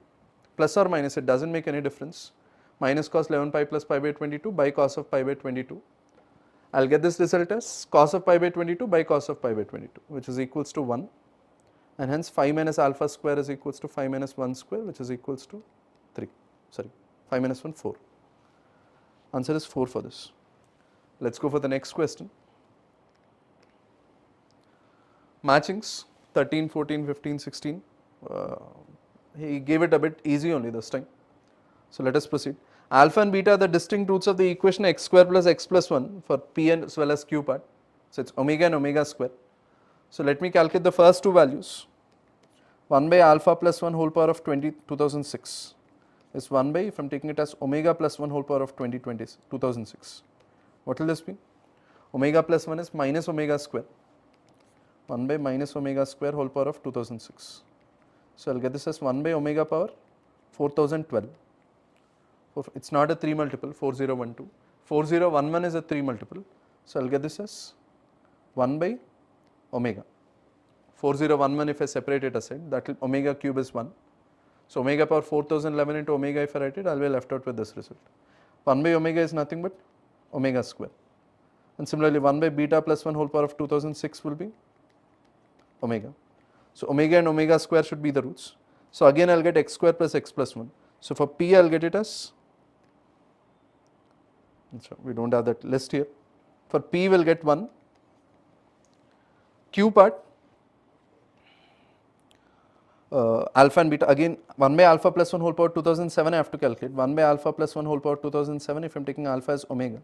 Plus or minus, it does not make any difference. Minus cos 11 pi plus pi by 22 by cos of pi by 22. I will get this result as cos of pi by 22 by cos of pi by 22, which is equals to 1, and hence 5 minus alpha square is equals to 5 minus 1 square, which is equals to 3, sorry 5 minus 1 4. Answer is 4 for this. Let us go for the next question. Matchings 13, 14, 15, 16. He gave it a bit easy only this time. So let us proceed. Alpha and beta are the distinct roots of the equation x square plus x plus 1 for p and as well as q part. So it is omega and omega square. So let me calculate the first two values. 1 by alpha plus 1 whole power of 2006 is 1 by, if I am taking it as omega plus 1 whole power of 2006. What will this be? Omega plus 1 is minus omega square. 1 by minus omega square whole power of 2006. So I will get this as 1 by omega power 4012. It is not a 3 multiple, 4012. 4011 is a 3 multiple. So I will get this as 1 by omega. 4011, if I separate it aside, that will, omega cube is 1. So omega power 4011 into omega, if I write it, I will be left out with this result. 1 by omega is nothing but omega square. And similarly 1 by beta plus 1 whole power of 2006 will be omega. So omega and omega square should be the roots. So again I will get x square plus x plus 1. So for P I will get it as, we do not have that list here. For P we will get 1. Q part, alpha and beta, again 1 by alpha plus 1 whole power 2007 I have to calculate. 1 by alpha plus 1 whole power 2007, if I am taking alpha as omega,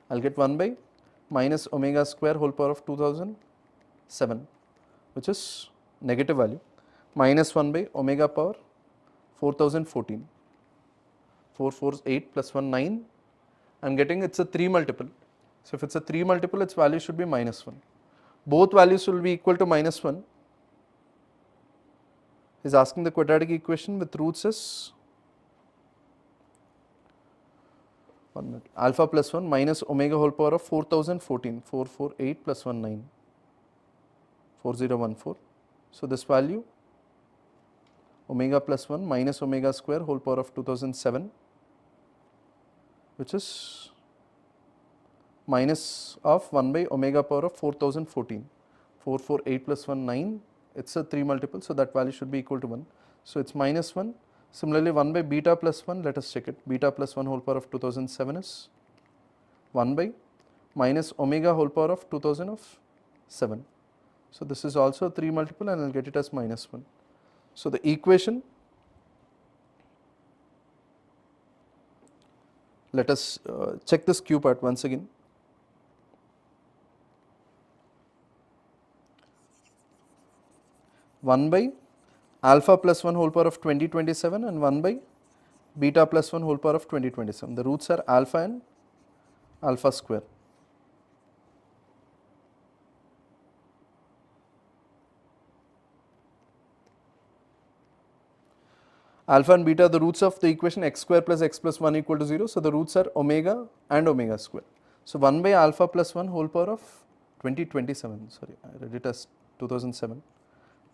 I will get 1 by minus omega square whole power of 2007, which is negative value, minus 1 by omega power 4014, 448 plus 1 9, I am getting it's a 3 multiple. So if it's a 3 multiple, its value should be minus 1. Both values will be equal to minus 1. Is asking the quadratic equation with roots as 1 minute, alpha plus 1 minus omega whole power of 4014, 448 plus 1 9, 4014. So this value omega plus 1 minus omega square whole power of 2007, which is minus of 1 by omega power of 4014, 448 plus 1 9, it is a 3 multiple, so that value should be equal to 1. So it is minus 1. Similarly 1 by beta plus 1, let us check it, beta plus 1 whole power of 2007 is 1 by minus omega whole power of 2007. So this is also a 3 multiple and I will get it as minus 1. So the equation, let us check this Q part once again. One by alpha plus 1 whole power of 2027 and 1 by beta plus 1 whole power of 2027. The roots are alpha and alpha square. Alpha and beta, the roots of the equation x square plus x plus 1 equal to 0. So the roots are omega and omega square. So 1 by alpha plus 1 whole power of 2027, sorry, I read it as 2007.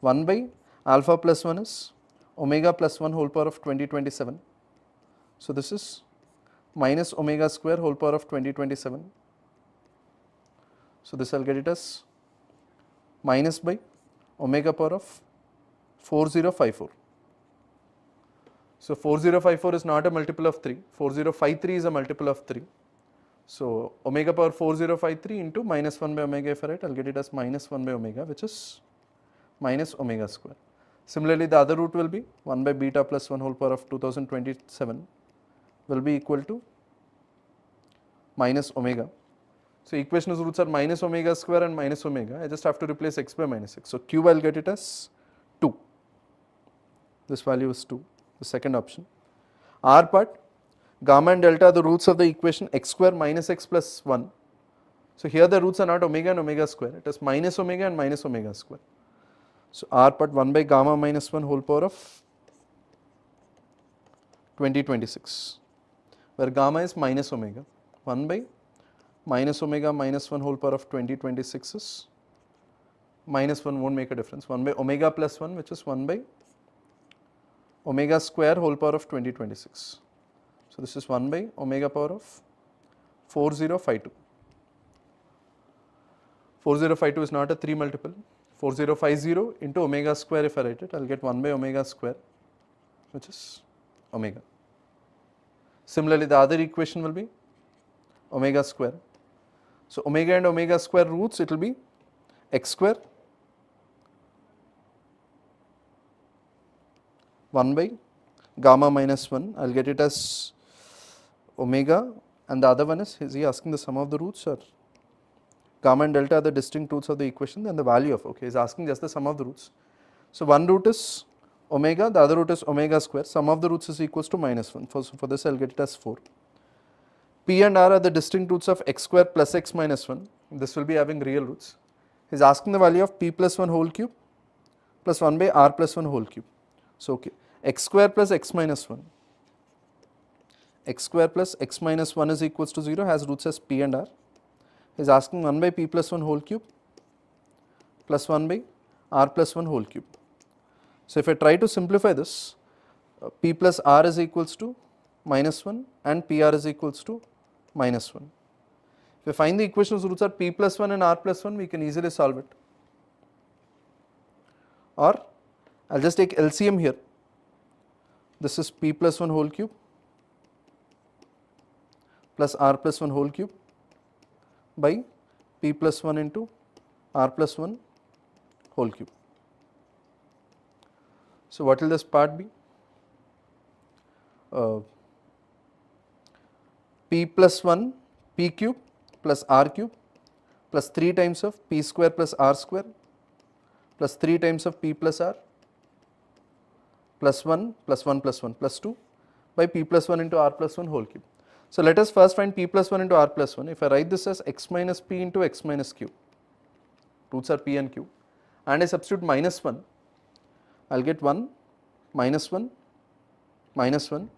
1 by alpha plus 1 is omega plus 1 whole power of 2027. So this is minus omega square whole power of 2027. So this I will get it as minus by omega power of 4054. So 4054 is not a multiple of 3, 4053 is a multiple of 3. So omega power 4053 into minus 1 by omega, if I write, I will get it as minus 1 by omega, which is minus omega square. Similarly the other root will be 1 by beta plus 1 whole power of 2027 will be equal to minus omega. So equation's roots are minus omega square and minus omega, I just have to replace x by minus x. So q I will get it as 2, this value is 2, the second option. R part, gamma and delta are the roots of the equation x square minus x plus 1. So here the roots are not omega and omega square, it is minus omega and minus omega square. So R part 1 by gamma minus 1 whole power of 2026, where gamma is minus omega, 1 by minus omega minus 1 whole power of 2026 is minus 1 won't make a difference, 1 by omega plus 1, which is 1 by omega square whole power of 2026. So this is 1 by omega power of 4052. 4052 is not a 3 multiple, 4050 into omega square, if I write it, I will get 1 by omega square, which is omega. Similarly the other equation will be omega square. So omega and omega square roots, it will be x square 1 by gamma minus 1, I will get it as omega, and the other one is he asking the sum of the roots, or gamma and delta are the distinct roots of the equation, then the value of, okay, he is asking just the sum of the roots. So one root is omega, the other root is omega square, sum of the roots is equals to minus 1, for this I will get it as 4. P and R are the distinct roots of x square plus x minus 1, this will be having real roots. He is asking the value of p plus 1 whole cube plus 1 by r plus 1 whole cube. So okay, x square plus x minus 1, x square plus x minus 1 is equals to 0, has roots as p and r. He is asking 1 by p plus 1 whole cube plus 1 by r plus 1 whole cube. So if I try to simplify this, p plus r is equals to minus 1 and pr is equals to minus 1. If I find the equation's roots are p plus 1 and r plus 1, we can easily solve it. Or I will just take LCM here. this is p plus 1 whole cube plus r plus 1 whole cube by p plus 1 into r plus 1 whole cube. So what will this part be? P plus 1 p cube plus r cube plus 3 times of p square plus r square plus 3 times of p plus r plus 1 plus 1 plus 1 plus 2 by p plus 1 into r plus 1 whole cube. So let us first find p plus 1 into r plus 1. If I write this as x minus p into x minus q, roots are p and q, and I substitute minus 1, I will get 1 minus 1 minus 1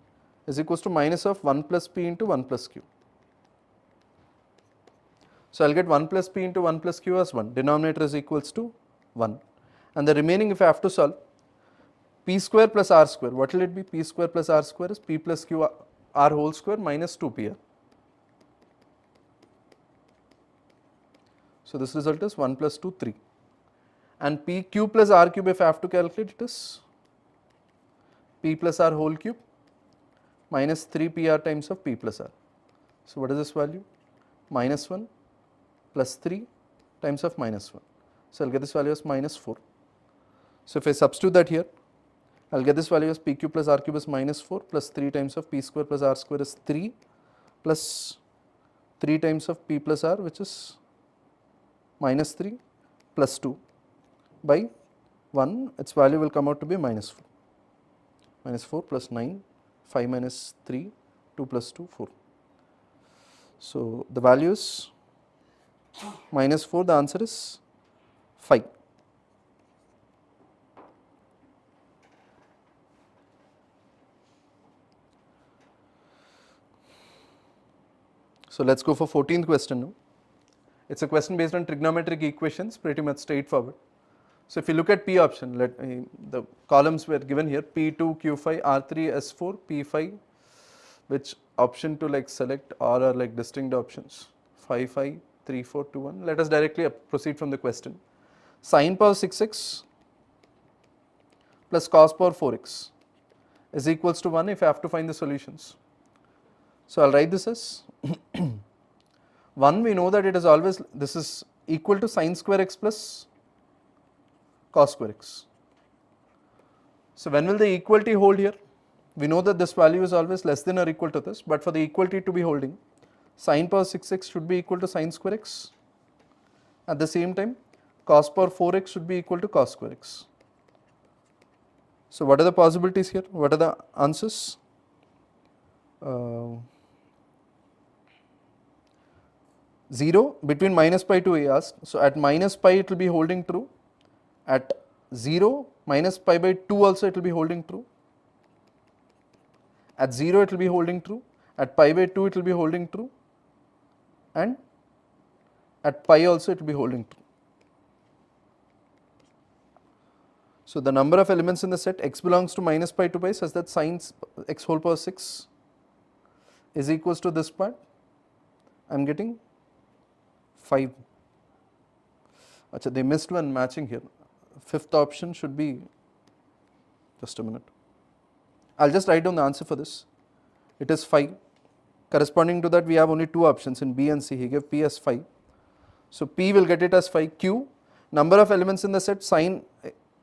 is equals to minus of 1 plus p into 1 plus q. So I will get 1 plus p into 1 plus q as 1, denominator is equals to 1, and the remaining if I have to solve, p square plus r square, what will it be? P square plus r square is p plus q r whole square minus 2pr. So this result is 1 plus 2, 3, and p cube plus r cube if I have to calculate, it is p plus r whole cube minus 3pr times of p plus r. So what is this value? Minus 1 plus 3 times of minus 1. So I will get this value as minus 4. So if I substitute that here, I will get this value as p cube plus r cube is minus 4 plus 3 times of p square plus r square is 3 plus 3 times of p plus r, which is minus 3 plus 2 by 1, its value will come out to be minus 4. Minus 4 plus 9, 5 minus 3, 2 plus 2, 4. So the value is minus 4, the answer is 5. So let's go for 14th question now. It's a question based on trigonometric equations, pretty much straightforward. So if you look at P option, the columns were given here, P2, Q5, R3, S4, P5, which option to select, or are distinct options, 5, 5, 3, 4, 2, 1. Let us directly proceed from the question. Sin power 6x plus cos power 4x is equals to 1 if I have to find the solutions. So I will write this as 1, we know that it is always, this is equal to sin square x plus cos square x. So when will the equality hold here? We know that this value is always less than or equal to this, but for the equality to be holding, sin power 6x should be equal to sin square x. At the same time, cos power 4x should be equal to cos square x. So what are the possibilities here? What are the answers? 0 between minus pi to a asked. So at minus pi it will be holding true. At 0 minus pi by 2 also it will be holding true. At 0 it will be holding true. At pi by 2 it will be holding true. And at pi also it will be holding true. So the number of elements in the set x belongs to minus pi to pi such that sin x whole power 6 is equals to this part. I am getting 5. Achha, they missed one matching here. Fifth option should be, just a minute. I will just write down the answer for this. It is 5. Corresponding to that, we have only two options in B and C. He gave P as 5. So P will get it as 5. Q, number of elements in the set sin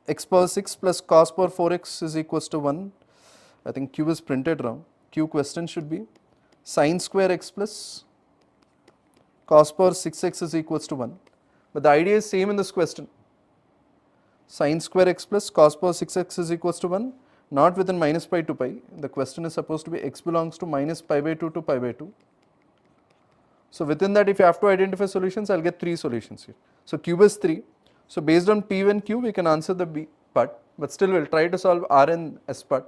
x power 6 plus cos power 4x is equals to 1. I think Q is printed wrong. Q question should be sin square x plus cos power 6x is equals to 1. But the idea is same in this question. Sin square x plus cos power 6x is equals to 1, not within minus pi to pi. The question is supposed to be x belongs to minus pi by 2 to pi by 2. So within that, if you have to identify solutions, I will get 3 solutions here. So cube is 3. So based on P and Q, we can answer the B part, but still we will try to solve R and S part.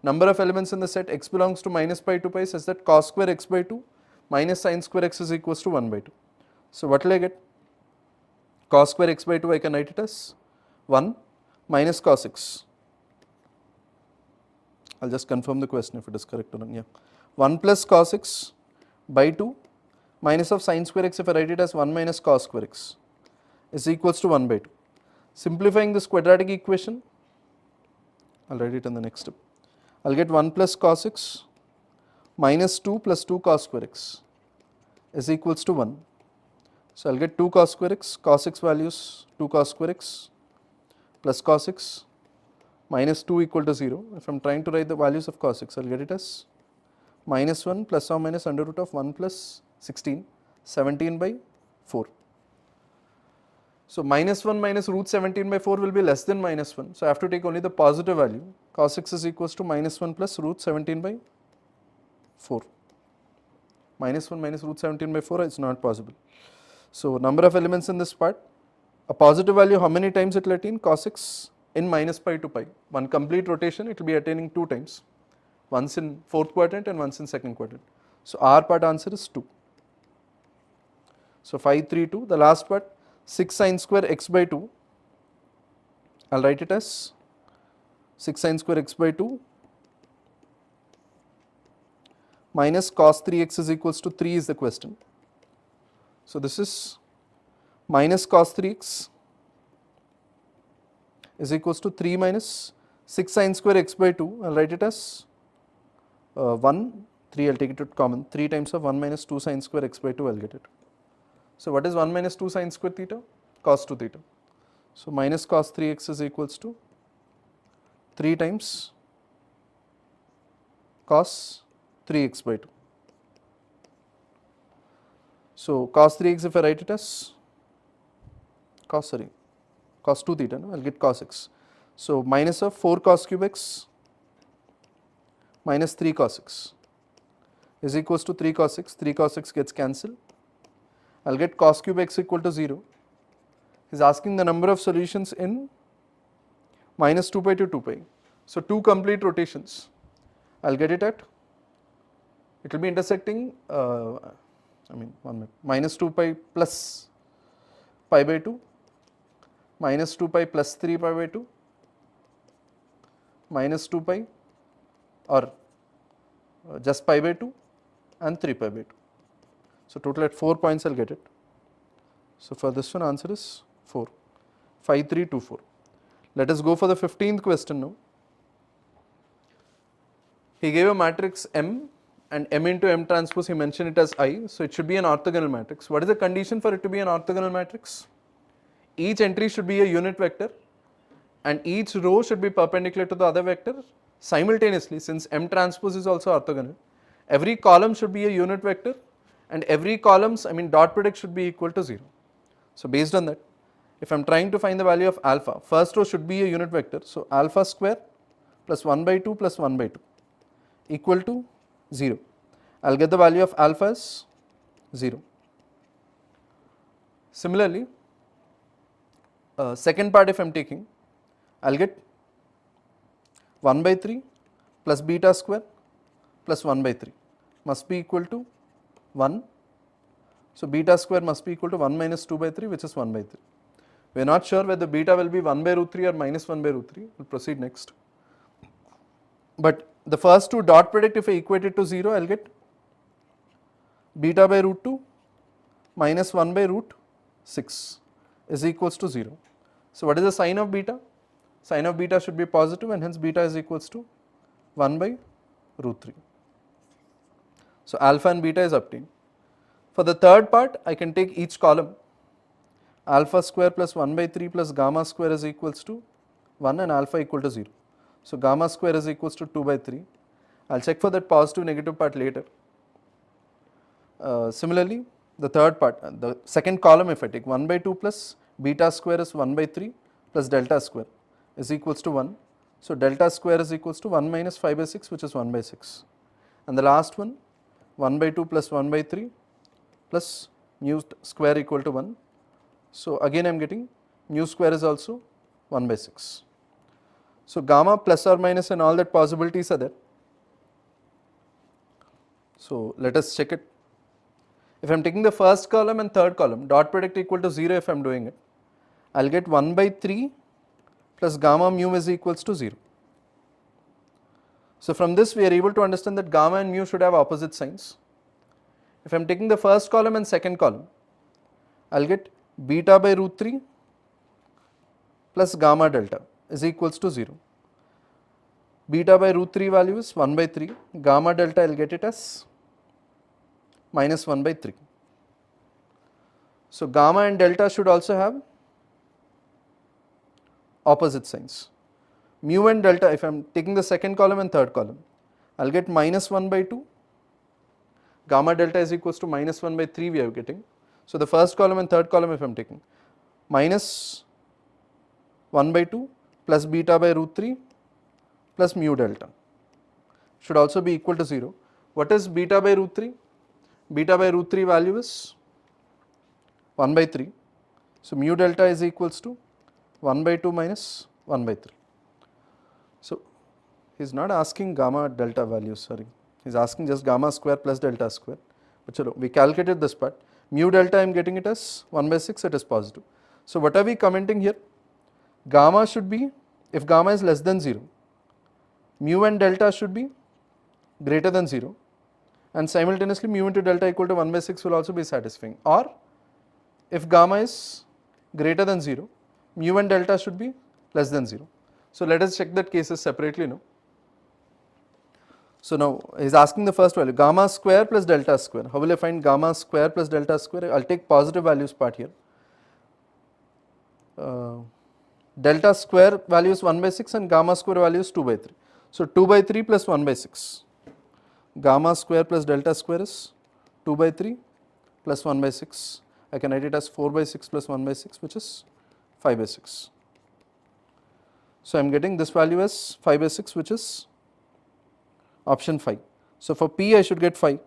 Number of elements in the set x belongs to minus pi to pi such that cos square x by 2 minus sin square x is equals to 1 by 2. So what will I get? Cos square x by 2, I can write it as 1 minus cos x. I will just confirm the question if it is correct or not. Yeah. 1 plus cos x by 2 minus of sin square x, if I write it as 1 minus cos square x, is equals to 1 by 2. Simplifying this quadratic equation, I will write it in the next step. I'll get 1 plus cos x minus 2 plus 2 cos square x is equals to 1. So I'll get 2 cos square x, cos x values 2 cos square x plus cos x minus 2 equal to 0. If I'm trying to write the values of cos x, I'll get it as minus 1 plus or minus under root of 1 plus 16, 17 by 4. So minus 1 minus root 17 by 4 will be less than minus 1. So I have to take only the positive value. Cos x is equals to minus 1 plus root 17 by 4. Minus 1 minus root 17 by 4 is not possible. So number of elements in this part, a positive value how many times it will attain? Cos x in minus pi to pi. One complete rotation it will be attaining 2 times. Once in fourth quadrant and once in second quadrant. So our part answer is 2. So 5, 3, 2. The last part 6 sin square x by 2. I'll write it as 6 sin square x by 2 minus cos 3x is equals to 3 is the question. So this is minus cos 3x is equals to 3 minus 6 sin square x by 2. I'll write it as 1, 3, I'll take it to common. 3 times of 1 minus 2 sin square x by 2, I'll get it. So what is 1 minus 2 sin square theta? Cos 2 theta. So minus cos 3x is equals to 3 times cos 3x by 2. So cos 3x, if I write it as cos 2 theta, no? I'll get cos x. So minus of 4 cos cube x minus 3 cos x is equals to 3 cos x. 3 cos x gets cancelled. I'll get cos cube x equal to 0. He's asking the number of solutions in minus 2 pi to 2 pi. So 2 complete rotations. I'll get it at, it will be intersecting, minus 2 pi plus pi by 2, minus 2 pi plus 3 pi by 2, minus 2 pi or just pi by 2 and 3 pi by 2. So total at 4 points I'll get it. So for this one answer is 4. 5, 3, 2, 4. Let us go for the 15th question now. He gave a matrix M and M into M transpose, he mentioned it as I. So it should be an orthogonal matrix. What is the condition for it to be an orthogonal matrix? Each entry should be a unit vector and each row should be perpendicular to the other vector simultaneously. Since M transpose is also orthogonal, every column should be a unit vector and every columns, dot product should be equal to 0. So based on that, if I am trying to find the value of alpha, first row should be a unit vector. So alpha square plus 1 by 2 plus 1 by 2 equal to 0. I'll get the value of alpha as 0. Similarly, second part if I am taking, I'll get 1 by 3 plus beta square plus 1 by 3 must be equal to 1. So beta square must be equal to 1 minus 2 by 3, which is 1 by 3. We are not sure whether beta will be 1 by root 3 or minus 1 by root 3. We'll proceed next. But the first two dot product, if I equate it to 0, I'll get beta by root 2 minus 1 by root 6 is equals to 0. So what is the sign of beta? Sign of beta should be positive and hence beta is equals to 1 by root 3. So alpha and beta is obtained. For the third part, I can take each column. Alpha square plus 1 by 3 plus gamma square is equals to 1 and alpha equal to 0. So gamma square is equals to 2 by 3. I'll check for that positive negative part later. Similarly, the third part, the second column, if I take 1 by 2 plus beta square is 1 by 3 plus delta square is equals to 1. So delta square is equals to 1 minus 5 by 6, which is 1 by 6. And the last one, 1 by 2 plus 1 by 3 plus mu square equal to 1. So again I am getting mu square is also 1 by 6. So gamma plus or minus and all that possibilities are there. So let us check it. If I am taking the first column and third column, dot product equal to 0 if I am doing it, I will get 1 by 3 plus gamma mu is equals to 0. So from this we are able to understand that gamma and mu should have opposite signs. If I am taking the first column and second column, I will get beta by root 3 plus gamma delta is equals to 0. beta by root 3 value is 1 by 3, gamma delta I will get it as minus 1 by 3. So gamma and delta should also have opposite signs. Mu and delta, if I am taking the second column and third column, I will get minus 1 by 2, gamma delta is equals to minus 1 by 3 we are getting. So the first column and third column if I am taking, minus 1 by 2 plus beta by root 3 plus mu delta should also be equal to 0. What is beta by root 3? Beta by root 3 value is 1 by 3. So mu delta is equals to 1 by 2 minus 1 by 3. So he is not asking gamma delta value, sorry. He is asking just gamma square plus delta square. But chalo, we calculated this part. Mu delta I am getting it as 1 by 6, it is positive. So what are we commenting here? Gamma should be, if gamma is less than 0, mu and delta should be greater than 0, and simultaneously mu into delta equal to 1 by 6 will also be satisfying. Or if gamma is greater than 0, mu and delta should be less than 0. So let us check that cases separately now. So now he is asking the first value, gamma square plus delta square. How will I find gamma square plus delta square? I will take positive values part here. Delta square value is 1 by 6 and gamma square value is 2 by 3. So 2 by 3 plus 1 by 6. Gamma square plus delta square is 2 by 3 plus 1 by 6. I can write it as 4 by 6 plus 1 by 6, which is 5 by 6. So I am getting this value as 5 by 6, which is option 5. So for P I should get 5.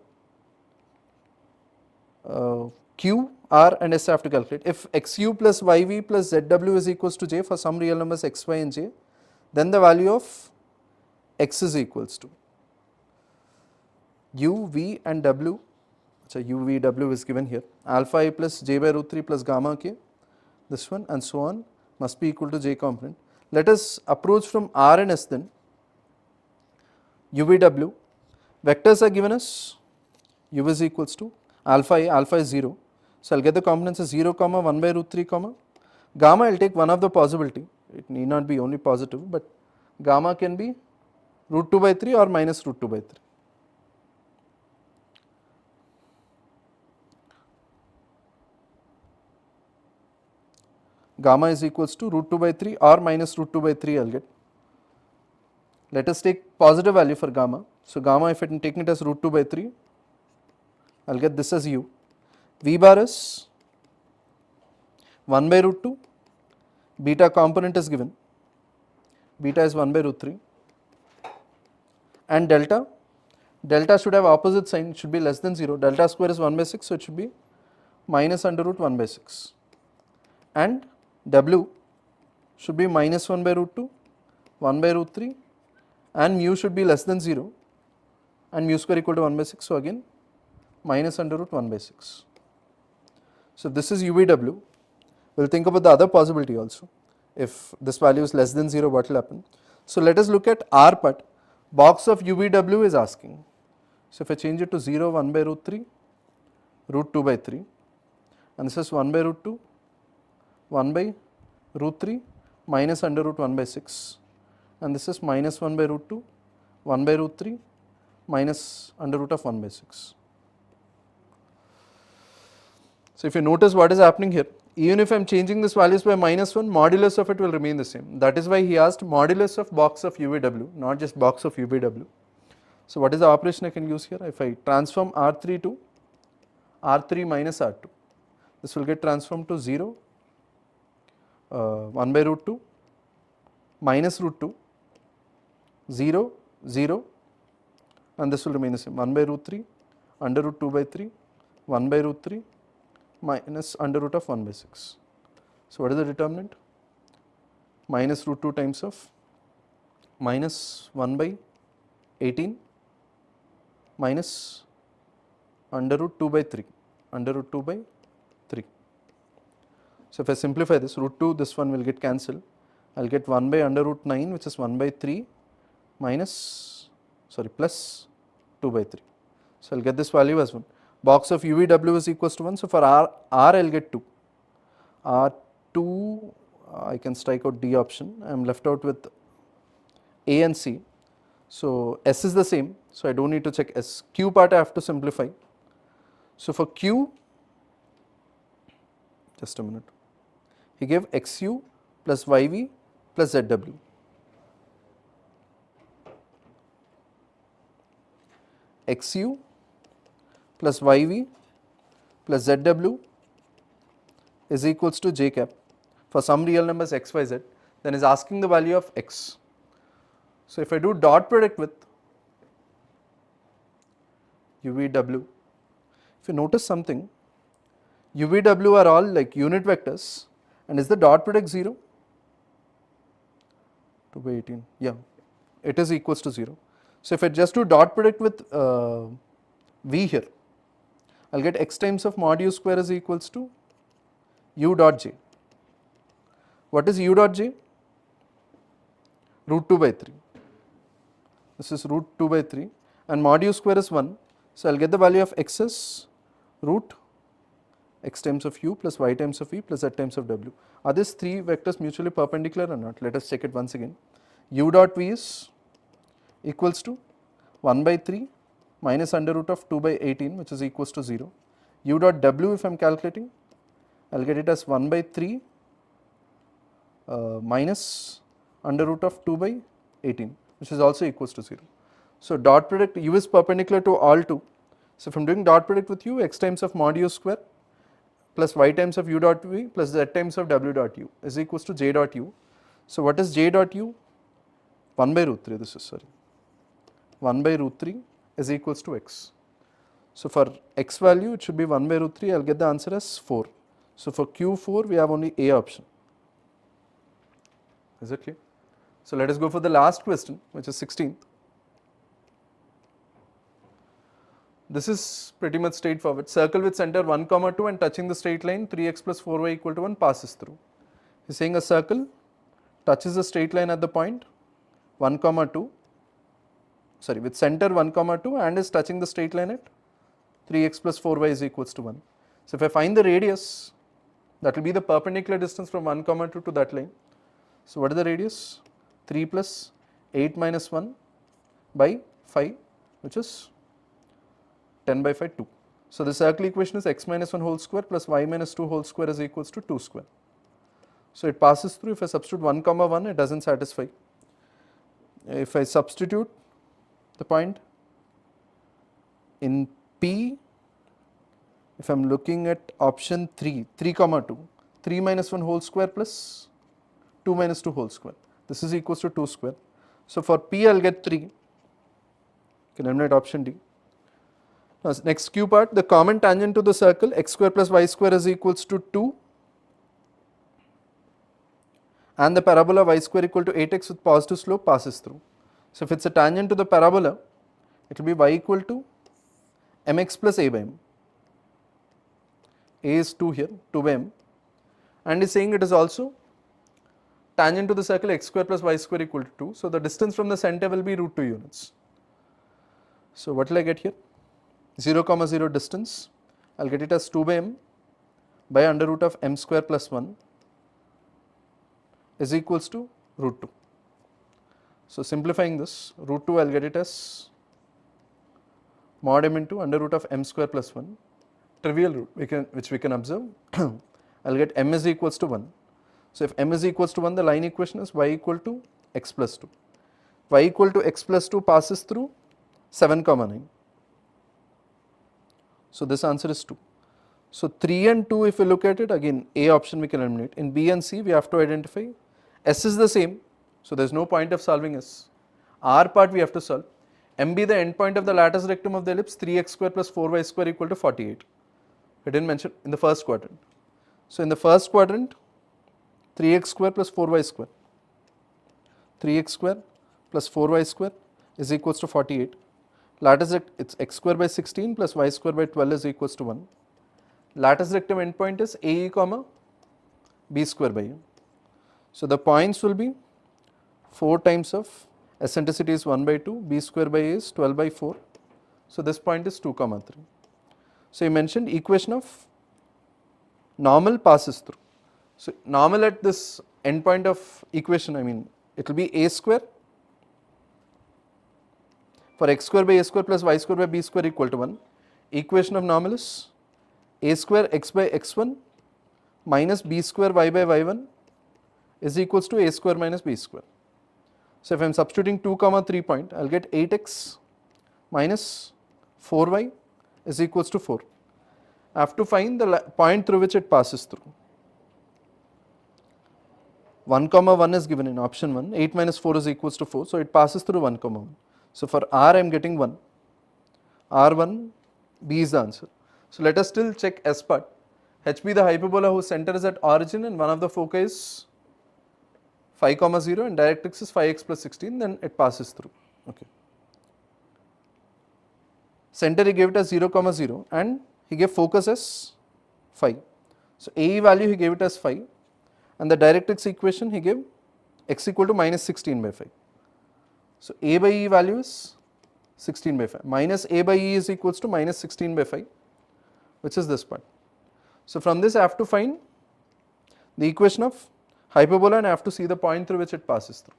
Q, R and S I have to calculate. If XU plus YV plus ZW is equals to J for some real numbers X, Y and J, then the value of X is equals to U, V and W. So U, V, W is given here. Alpha I plus J by root 3 plus gamma K, this one and so on must be equal to J component. Let us approach from R and S then. U, V, W. Vectors are given as U is equals to alpha I, alpha is 0. So I will get the components as 0, 1 by root 3, gamma I will take one of the possibility, it need not be only positive, but gamma can be root 2 by 3 or minus root 2 by 3. Gamma is equals to root 2 by 3 or minus root 2 by 3 I will get. Let us take positive value for gamma. So gamma if I am taking it as root 2 by 3, I will get this as U. V bar is 1 by root 2, beta component is given, beta is 1 by root 3 and delta, delta should have opposite sign, it should be less than 0, delta square is 1 by 6, so it should be minus under root 1 by 6 and W should be minus 1 by root 2, 1 by root 3 and mu should be less than 0 and mu square equal to 1 by 6, so again minus under root 1 by 6. So this is UVW. We will think about the other possibility also. If this value is less than 0, what will happen? So let us look at R part. Box of UVW is asking. So if I change it to 0, 1 by root 3, root 2 by 3 and this is 1 by root 2, 1 by root 3 minus under root 1 by 6 and this is minus 1 by root 2, 1 by root 3 minus under root of 1 by 6. So if you notice what is happening here, even if I am changing this values by minus 1, modulus of it will remain the same. That is why he asked modulus of box of UVW, not just box of UVW. So what is the operation I can use here? If I transform R3 to R3 minus R2, this will get transformed to 0, 1 by root 2, minus root 2, 0, 0 and this will remain the same, 1 by root 3, under root 2 by 3, 1 by root 3 minus under root of 1 by 6. So what is the determinant? Minus root 2 times of minus 1 by 18 minus under root 2 by 3, under root 2 by 3. So if I simplify this, root 2, this one will get cancelled. I will get 1 by under root 9, which is 1 by 3 minus, sorry, plus 2 by 3. So I will get this value as 1. Box of UVW is equals to 1. So for R I will get 2. R2, I can strike out D option. I am left out with A and C. So S is the same, so I don't need to check S. Q part I have to simplify. So for Q, just a minute, he gave XU plus YV plus ZW. XU plus YV plus ZW is equals to J cap for some real numbers x, y, z, then is asking the value of x. So if I do dot product with UVW, if you notice something, UVW are all like unit vectors, and is the dot product 0? 2 by 18, yeah, it is equals to 0. So if I just do dot product with V here, I'll get x times of mod u square is equals to u dot j. What is u dot j? Root 2 by 3. This is root 2 by 3, and mod u square is 1. So I'll get the value of x as root x times of u plus y times of v plus z times of w. Are these three vectors mutually perpendicular or not? Let us check it once again. U dot v is equals to 1 by 3 minus under root of 2 by 18, which is equals to 0. U dot w, if I am calculating, I will get it as 1 by 3 minus under root of 2 by 18, which is also equals to 0. So dot product u is perpendicular to all two. So if I am doing dot product with u, x times of mod u square plus y times of u dot v plus z times of w dot u is equals to j dot u. So what is j dot u? 1 by root 3, this is 1 by root 3 is equals to x. So for x value it should be 1 by root 3, I will get the answer as 4. So for Q4 we have only A option. Is it clear? So let us go for the last question, which is 16th. This is pretty much straightforward. Circle with center 1, 2 and touching the straight line 3x plus 4y equal to 1 passes through. He is saying a circle touches the straight line at the point 1, 2, sorry, with center 1, 2 and is touching the straight line at 3x plus 4y is equals to 1. So if I find the radius, that will be the perpendicular distance from 1, 2 to that line. So what is the radius? 3 plus 8 minus 1 by 5, which is 10 by 5, 2. So the circle equation is x minus 1 whole square plus y minus 2 whole square is equals to 2 square. So it passes through. If I substitute 1, 1, it does not satisfy. If I substitute the point in P, if I am looking at option 3, 2, 3 minus 1 whole square plus 2 minus 2 whole square. This is equals to 2 square. So for P I will get 3. You can eliminate option D. Now next Q part, the common tangent to the circle x square plus y square is equals to 2 and the parabola y square equal to 8x with positive slope passes through. So if it is a tangent to the parabola, it will be y equal to mx plus a by m. A is 2 here, 2 by m, and is saying it is also tangent to the circle x square plus y square equal to 2. So the distance from the center will be root 2 units. So what will I get here? 0, 0 distance, I will get it as 2 by m by under root of m square plus 1 is equals to root 2. So simplifying this, root 2 I will get it as mod m into under root of m square plus 1, trivial root which we can observe. I will get m is equals to 1. So if m is equals to 1, the line equation is y equal to x plus 2. Y equal to x plus 2 passes through 7, 9. So this answer is 2. So 3 and 2, if we look at it, again A option we can eliminate. In B and C we have to identify S is the same, so there is no point of solving S. R part we have to solve. M be the endpoint of the lattice rectum of the ellipse 3x square plus 4y square equal to 48. We didn't mention in the first quadrant. So in the first quadrant 3x square plus 4y square, 3x square plus 4y square is equals to 48. Lattice rectum, it's x square by 16 plus y square by 12 is equals to 1. Lattice rectum endpoint is AE comma B square by U. So the points will be 4 times of eccentricity is 1 by 2, B square by A is 12 by 4. So this point is 2, 3. So you mentioned equation of normal passes through. So normal at this endpoint of equation, I mean it will be A square For x square by a square plus y square by b square equal to 1, equation of normal is a square x by x1 minus b square y by y1 is equals to a square minus b square. So if I am substituting 2 comma 3 point, I will get 8x minus 4y is equals to 4. I have to find the point through which it passes through. 1 comma 1 is given in option 1, 8 minus 4 is equals to 4, so it passes through 1 comma 1. So for R I am getting 1, R1, B is the answer. So let us still check S part. HB the hyperbola whose center is at origin and one of the foci is 5 comma 0 and directrix is 5x plus 16, then it passes through. Okay. Center he gave it as 0 comma 0 and he gave focus as 5. So AE value he gave it as 5 and the directrix equation he gave x equal to minus 16 by 5. So A by E value is 16 by 5 minus A by E is equals to minus 16 by 5, which is this part. So from this I have to find the equation of hyperbola and I have to see the point through which it passes through.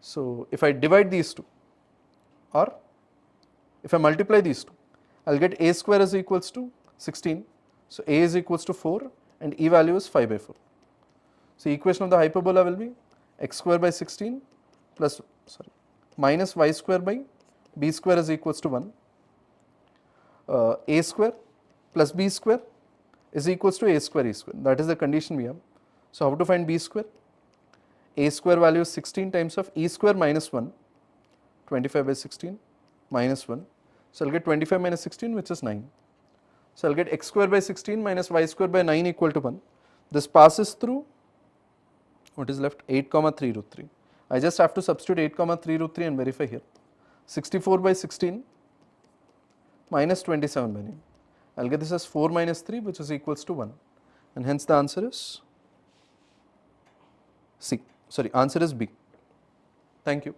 So if I divide these two or if I multiply these two, I will get a square is equals to 16. So a is equals to 4 and E value is 5 by 4. So equation of the hyperbola will be x square by 16 plus minus y square by b square is equals to 1. A square plus b square is equals to a square e square. That is the condition we have. So how to find b square? A square value is 16 times of e square minus 1, 25 by 16 minus 1. So I will get 25 minus 16, which is 9. So I will get x square by 16 minus y square by 9 equal to 1. This passes through, what is left? 8 comma 3 root 3. I just have to substitute 8 comma 3 root 3 and verify here. 64 by 16 minus 27 by 9. I will get this as 4 minus 3, which is equals to 1. And hence the answer is C. Sorry, answer is B. Thank you.